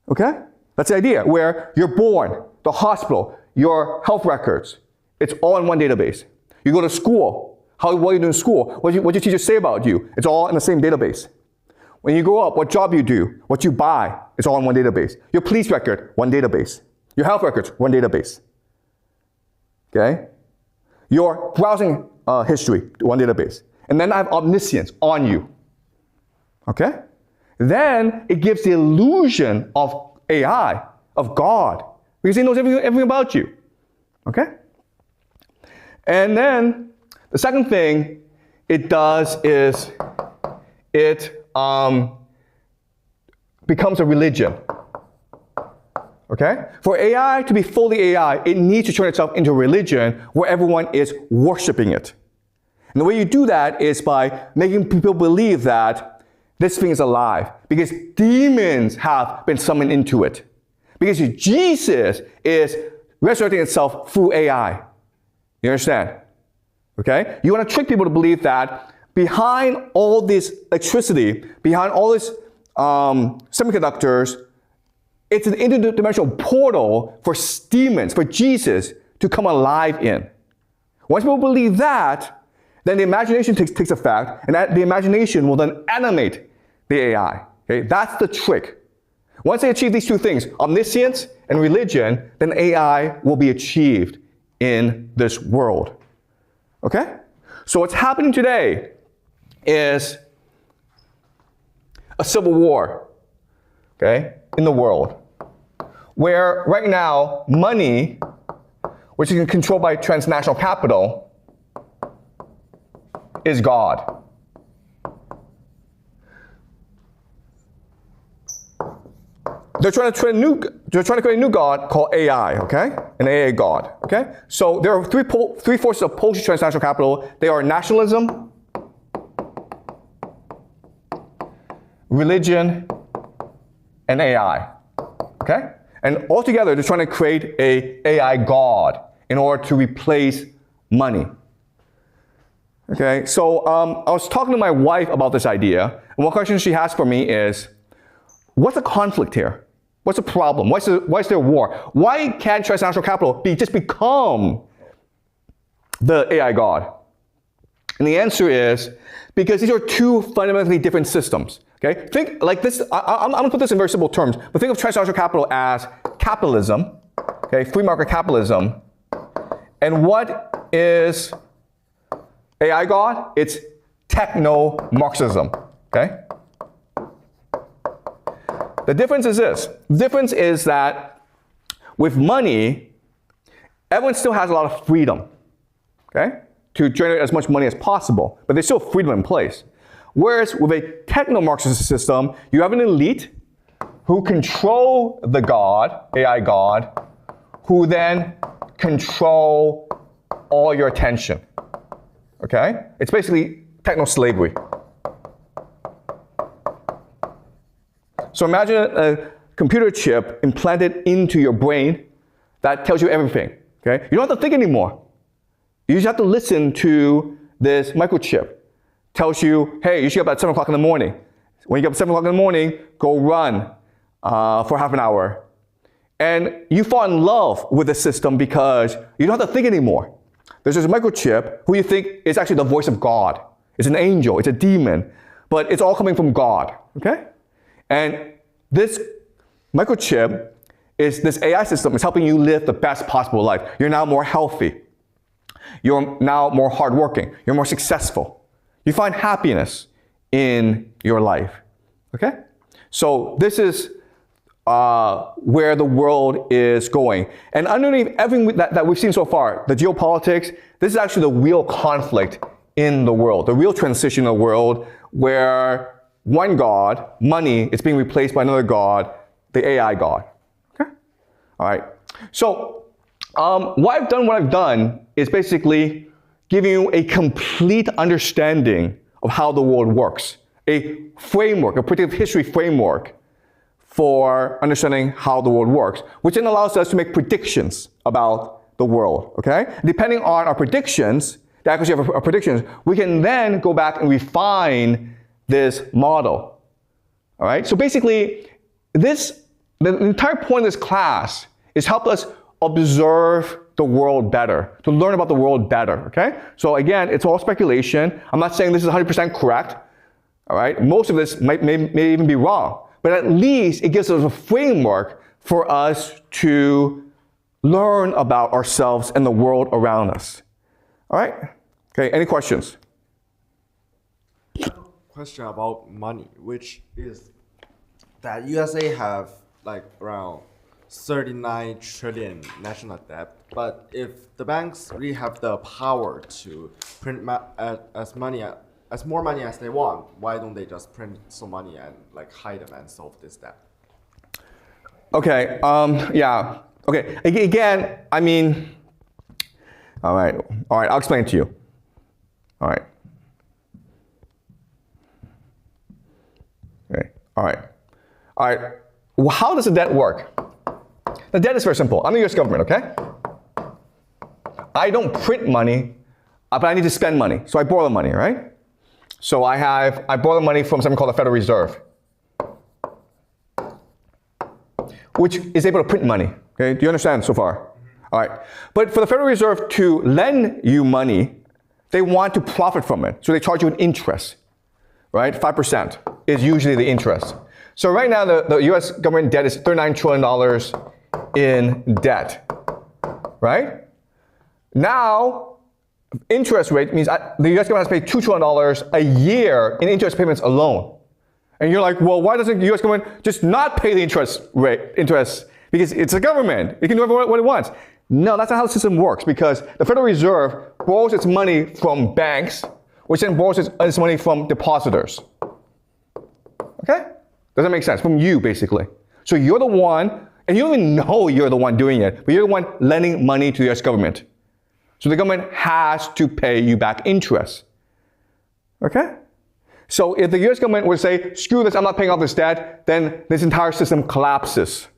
Okay? That's the idea, where you're born, the hospital, your health records, it's all in one database. You go to school, what are you doing in school? What did your teacher say about you? It's all in the same database. When you grow up, what job you do, what you buy, it's all in one database. Your police record, one database. Your health records, one database. Okay? Your browsing history, one database. And then I have omniscience on you. Okay? Then it gives the illusion of AI, of God, because he knows everything about you. Okay? And then the second thing it does is it becomes a religion. Okay? For AI to be fully AI, it needs to turn itself into a religion where everyone is worshiping it. And the way you do that is by making people believe that this thing is alive, because demons have been summoned into it. Because Jesus is resurrecting itself through AI. You understand? Okay? You want to trick people to believe that behind all this electricity, behind all this semiconductors, it's an interdimensional portal for demons, for Jesus to come alive in. Once people believe that, then the imagination takes effect, and the imagination will then animate the AI. Okay? That's the trick. Once they achieve these two things, omniscience and religion, then AI will be achieved in this world. Okay? So what's happening today is a civil war, okay, in the world, where right now money, which is controlled by transnational capital, is God. they're trying to create a new god called AI, okay? An AI god, okay? So there are three forces opposed to transnational capital. They are nationalism, religion, and AI, okay? And altogether, they're trying to create a AI god in order to replace money. Okay, so I was talking to my wife about this idea, and one question she has for me is, what's the conflict here? What's the problem? Why is there war? Why can't transnational capital just become the AI god? And the answer is because these are two fundamentally different systems. Okay, think like this. I'm going to put this in very simple terms, but think of transnational capital as capitalism, okay, free market capitalism. And what is AI god? It's techno-Marxism, okay? The difference is this. The difference is that with money, everyone still has a lot of freedom, okay, to generate as much money as possible, but there's still freedom in place. Whereas with a techno-Marxist system, you have an elite who control the god, AI god, who then control all your attention, okay? It's basically techno-slavery. So imagine a computer chip implanted into your brain that tells you everything, okay? You don't have to think anymore. You just have to listen to this microchip. Tells you, hey, you should get up at 7 o'clock in the morning. When you get up at 7 o'clock in the morning, go run for half an hour. And you fall in love with the system because you don't have to think anymore. There's this microchip who you think is actually the voice of God. It's an angel, it's a demon, but it's all coming from God, okay? And this microchip this AI system is helping you live the best possible life. You're now more healthy. You're now more hardworking. You're more successful. You find happiness in your life, okay? So this is where the world is going. And underneath everything that we've seen so far, the geopolitics, this is actually the real conflict in the world, the real transition in the world where one god, money, is being replaced by another god, the AI god, okay? All right, so what I've done is basically giving you a complete understanding of how the world works, a framework, a predictive history framework for understanding how the world works, which then allows us to make predictions about the world, okay? Depending on our predictions, the accuracy of our predictions, we can then go back and refine this model, all right? So basically, the entire point of this class is help us observe the world better, to learn about the world better, okay? So again, it's all speculation. I'm not saying this is 100% correct, all right? Most of this may even be wrong, but at least it gives us a framework for us to learn about ourselves and the world around us, all right? Okay, any questions? Question about money, which is that USA have like around 39 trillion national debt, but if the banks really have the power to print as more money as they want, why don't they just print some money and like hide them and solve this debt? Okay, yeah, okay, again, I mean, all right, I'll explain it to you. All right. Okay, all right. Well, how does the debt work? The debt is very simple. I'm the US government, okay? I don't print money, but I need to spend money. So I borrow the money, right? So I borrow the money from something called the Federal Reserve, which is able to print money. Okay, do you understand so far? All right. But for the Federal Reserve to lend you money, they want to profit from it. So they charge you an interest, right? 5% is usually the interest. So right now, the US government debt is $39 trillion in debt, right? Now, interest rate means the US government has to pay $2 trillion a year in interest payments alone. And you're like, well, why doesn't the US government just not pay the interest? Because it's a government. It can do what it wants. No, that's not how the system works, because the Federal Reserve borrows its money from banks, which then borrows its money from depositors. Okay? Does that make sense? From you, basically. So you're the one, and you don't even know you're the one doing it, but you're the one lending money to the US government. So the government has to pay you back interest. Okay? So if the US government would say, screw this, I'm not paying off this debt, then this entire system collapses.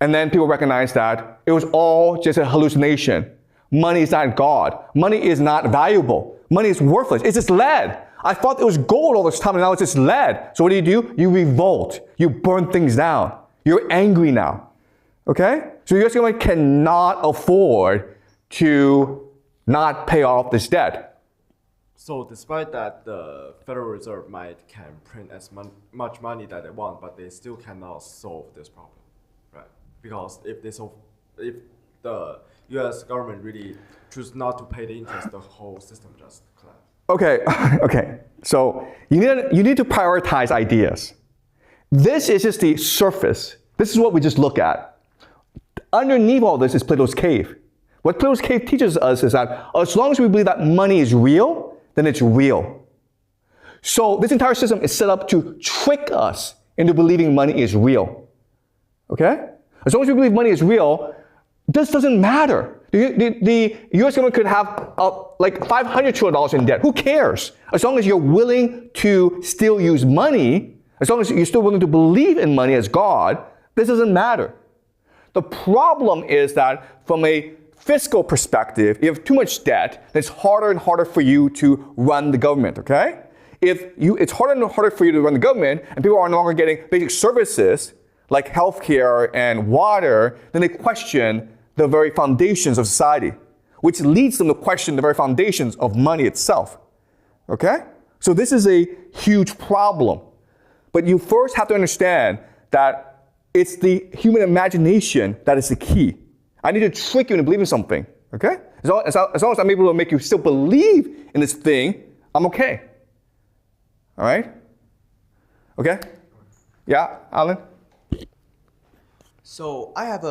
And then people recognize that it was all just a hallucination. Money is not God. Money is not valuable. Money is worthless. It's just lead. I thought it was gold all this time, and now it's just lead. So what do? You revolt. You burn things down. You're angry now. Okay? So the US government cannot afford to not pay off this debt. So despite that, the Federal Reserve can print as much money that they want, but they still cannot solve this problem, right? Because if the U.S. government really choose not to pay the interest, the whole system just collapse. Okay. So you need to prioritize ideas. This is just the surface. This is what we just look at. Underneath all this is Plato's cave. What Plato's cave teaches us is that as long as we believe that money is real, then it's real. So this entire system is set up to trick us into believing money is real. Okay? As long as we believe money is real, this doesn't matter. The US government could have like $500 trillion in debt. Who cares? As long as you're willing to still use money, as long as you're still willing to believe in money as God, this doesn't matter. The problem is that from a fiscal perspective, you have too much debt, then it's harder and harder for you to run the government, okay? It's harder and harder for you to run the government, and people are no longer getting basic services like healthcare and water, then they question the very foundations of society, which leads them to question the very foundations of money itself, okay? So this is a huge problem. But you first have to understand that it's the human imagination that is the key. I need to trick you into believing something, okay? As long as I'm able to make you still believe in this thing, I'm okay. All right? Okay? Yeah, Alan? So I have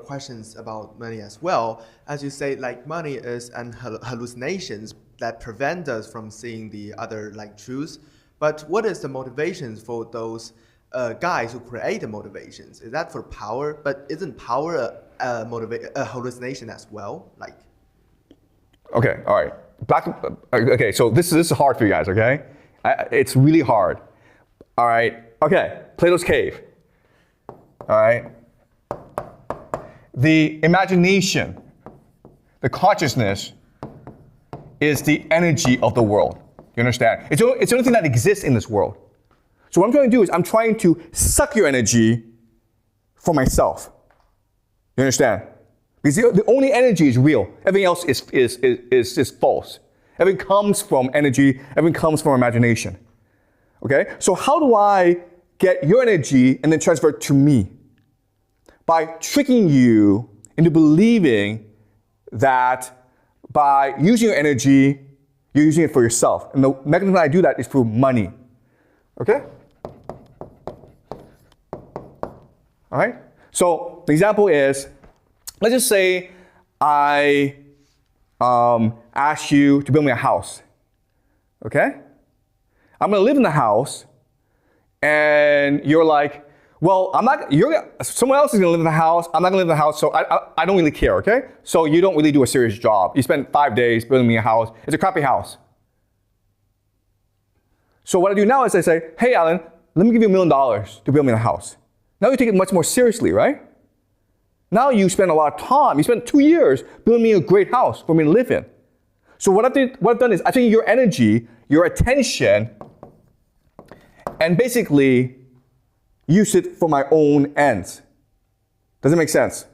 questions about money as well. As you say, like money is an hallucinations that prevent us from seeing the other like truths. But what is the motivations for those guys who create the motivations? Is that for power? But isn't power a hallucination as well? Like. Okay, all right. Okay, so this is hard for you guys, okay? It's really hard. All right, okay, Plato's cave. All right. The imagination, the consciousness, is the energy of the world. You understand? It's the only thing that exists in this world. So what I'm trying to do is I'm trying to suck your energy for myself. You understand? Because the only energy is real. Everything else is false. Everything comes from energy. Everything comes from imagination. Okay? So how do I get your energy and then transfer it to me? By tricking you into believing that by using your energy, you're using it for yourself. And the mechanism that I do that is through money. Okay? All right? So the example is, let's just say I ask you to build me a house. Okay? I'm going to live in the house, and you're like, well, someone else is going to live in the house. I'm not going to live in the house, so I don't really care, okay? So you don't really do a serious job. You spend 5 days building me a house. It's a crappy house. So what I do now is I say, hey, Alan, let me give you $1 million to build me a house. Now you take it much more seriously, right? Now you spend a lot of time. You spend 2 years building me a great house for me to live in. So what I've done is I've taken your energy, your attention, and basically use it for my own ends. Does it make sense?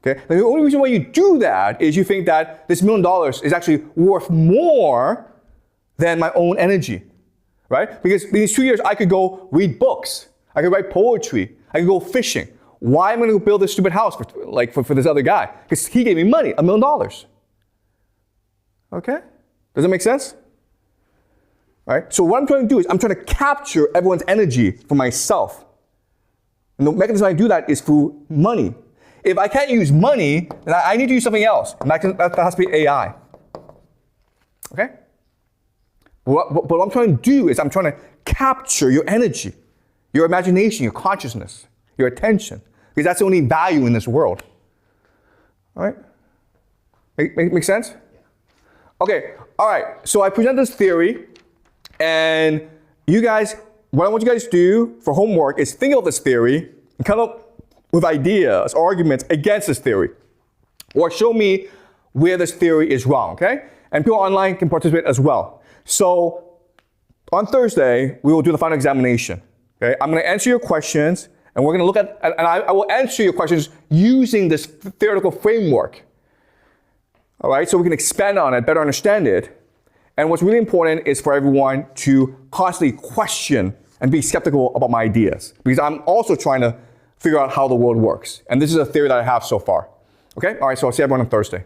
Okay. Now, the only reason why you do that is you think that this $1 million is actually worth more than my own energy, right? Because in these 2 years, I could go read books. I could write poetry. I could go fishing. Why am I going to build this stupid house for this other guy? Because he gave me money, $1 million. Okay? Does it make sense? All right? So what I'm trying to do is I'm trying to capture everyone's energy for myself. And the mechanism I do that is through money. If I can't use money, then I need to use something else. And that has to be AI. Okay? But what I'm trying to do is I'm trying to capture your energy. your imagination, your consciousness, your attention, because that's the only value in this world. All right? Make sense? Okay, all right. So I present this theory, and you guys, what I want you guys to do for homework is think of this theory and come up with ideas, arguments against this theory, or show me where this theory is wrong, okay? And people online can participate as well. So on Thursday, we will do the final examination, okay? I'm gonna answer your questions, and we're gonna look at, and I will answer your questions using this theoretical framework. All right, so we can expand on it, better understand it. And what's really important is for everyone to constantly question and be skeptical about my ideas, because I'm also trying to figure out how the world works. And this is a theory that I have so far. Okay, all right, so I'll see everyone on Thursday.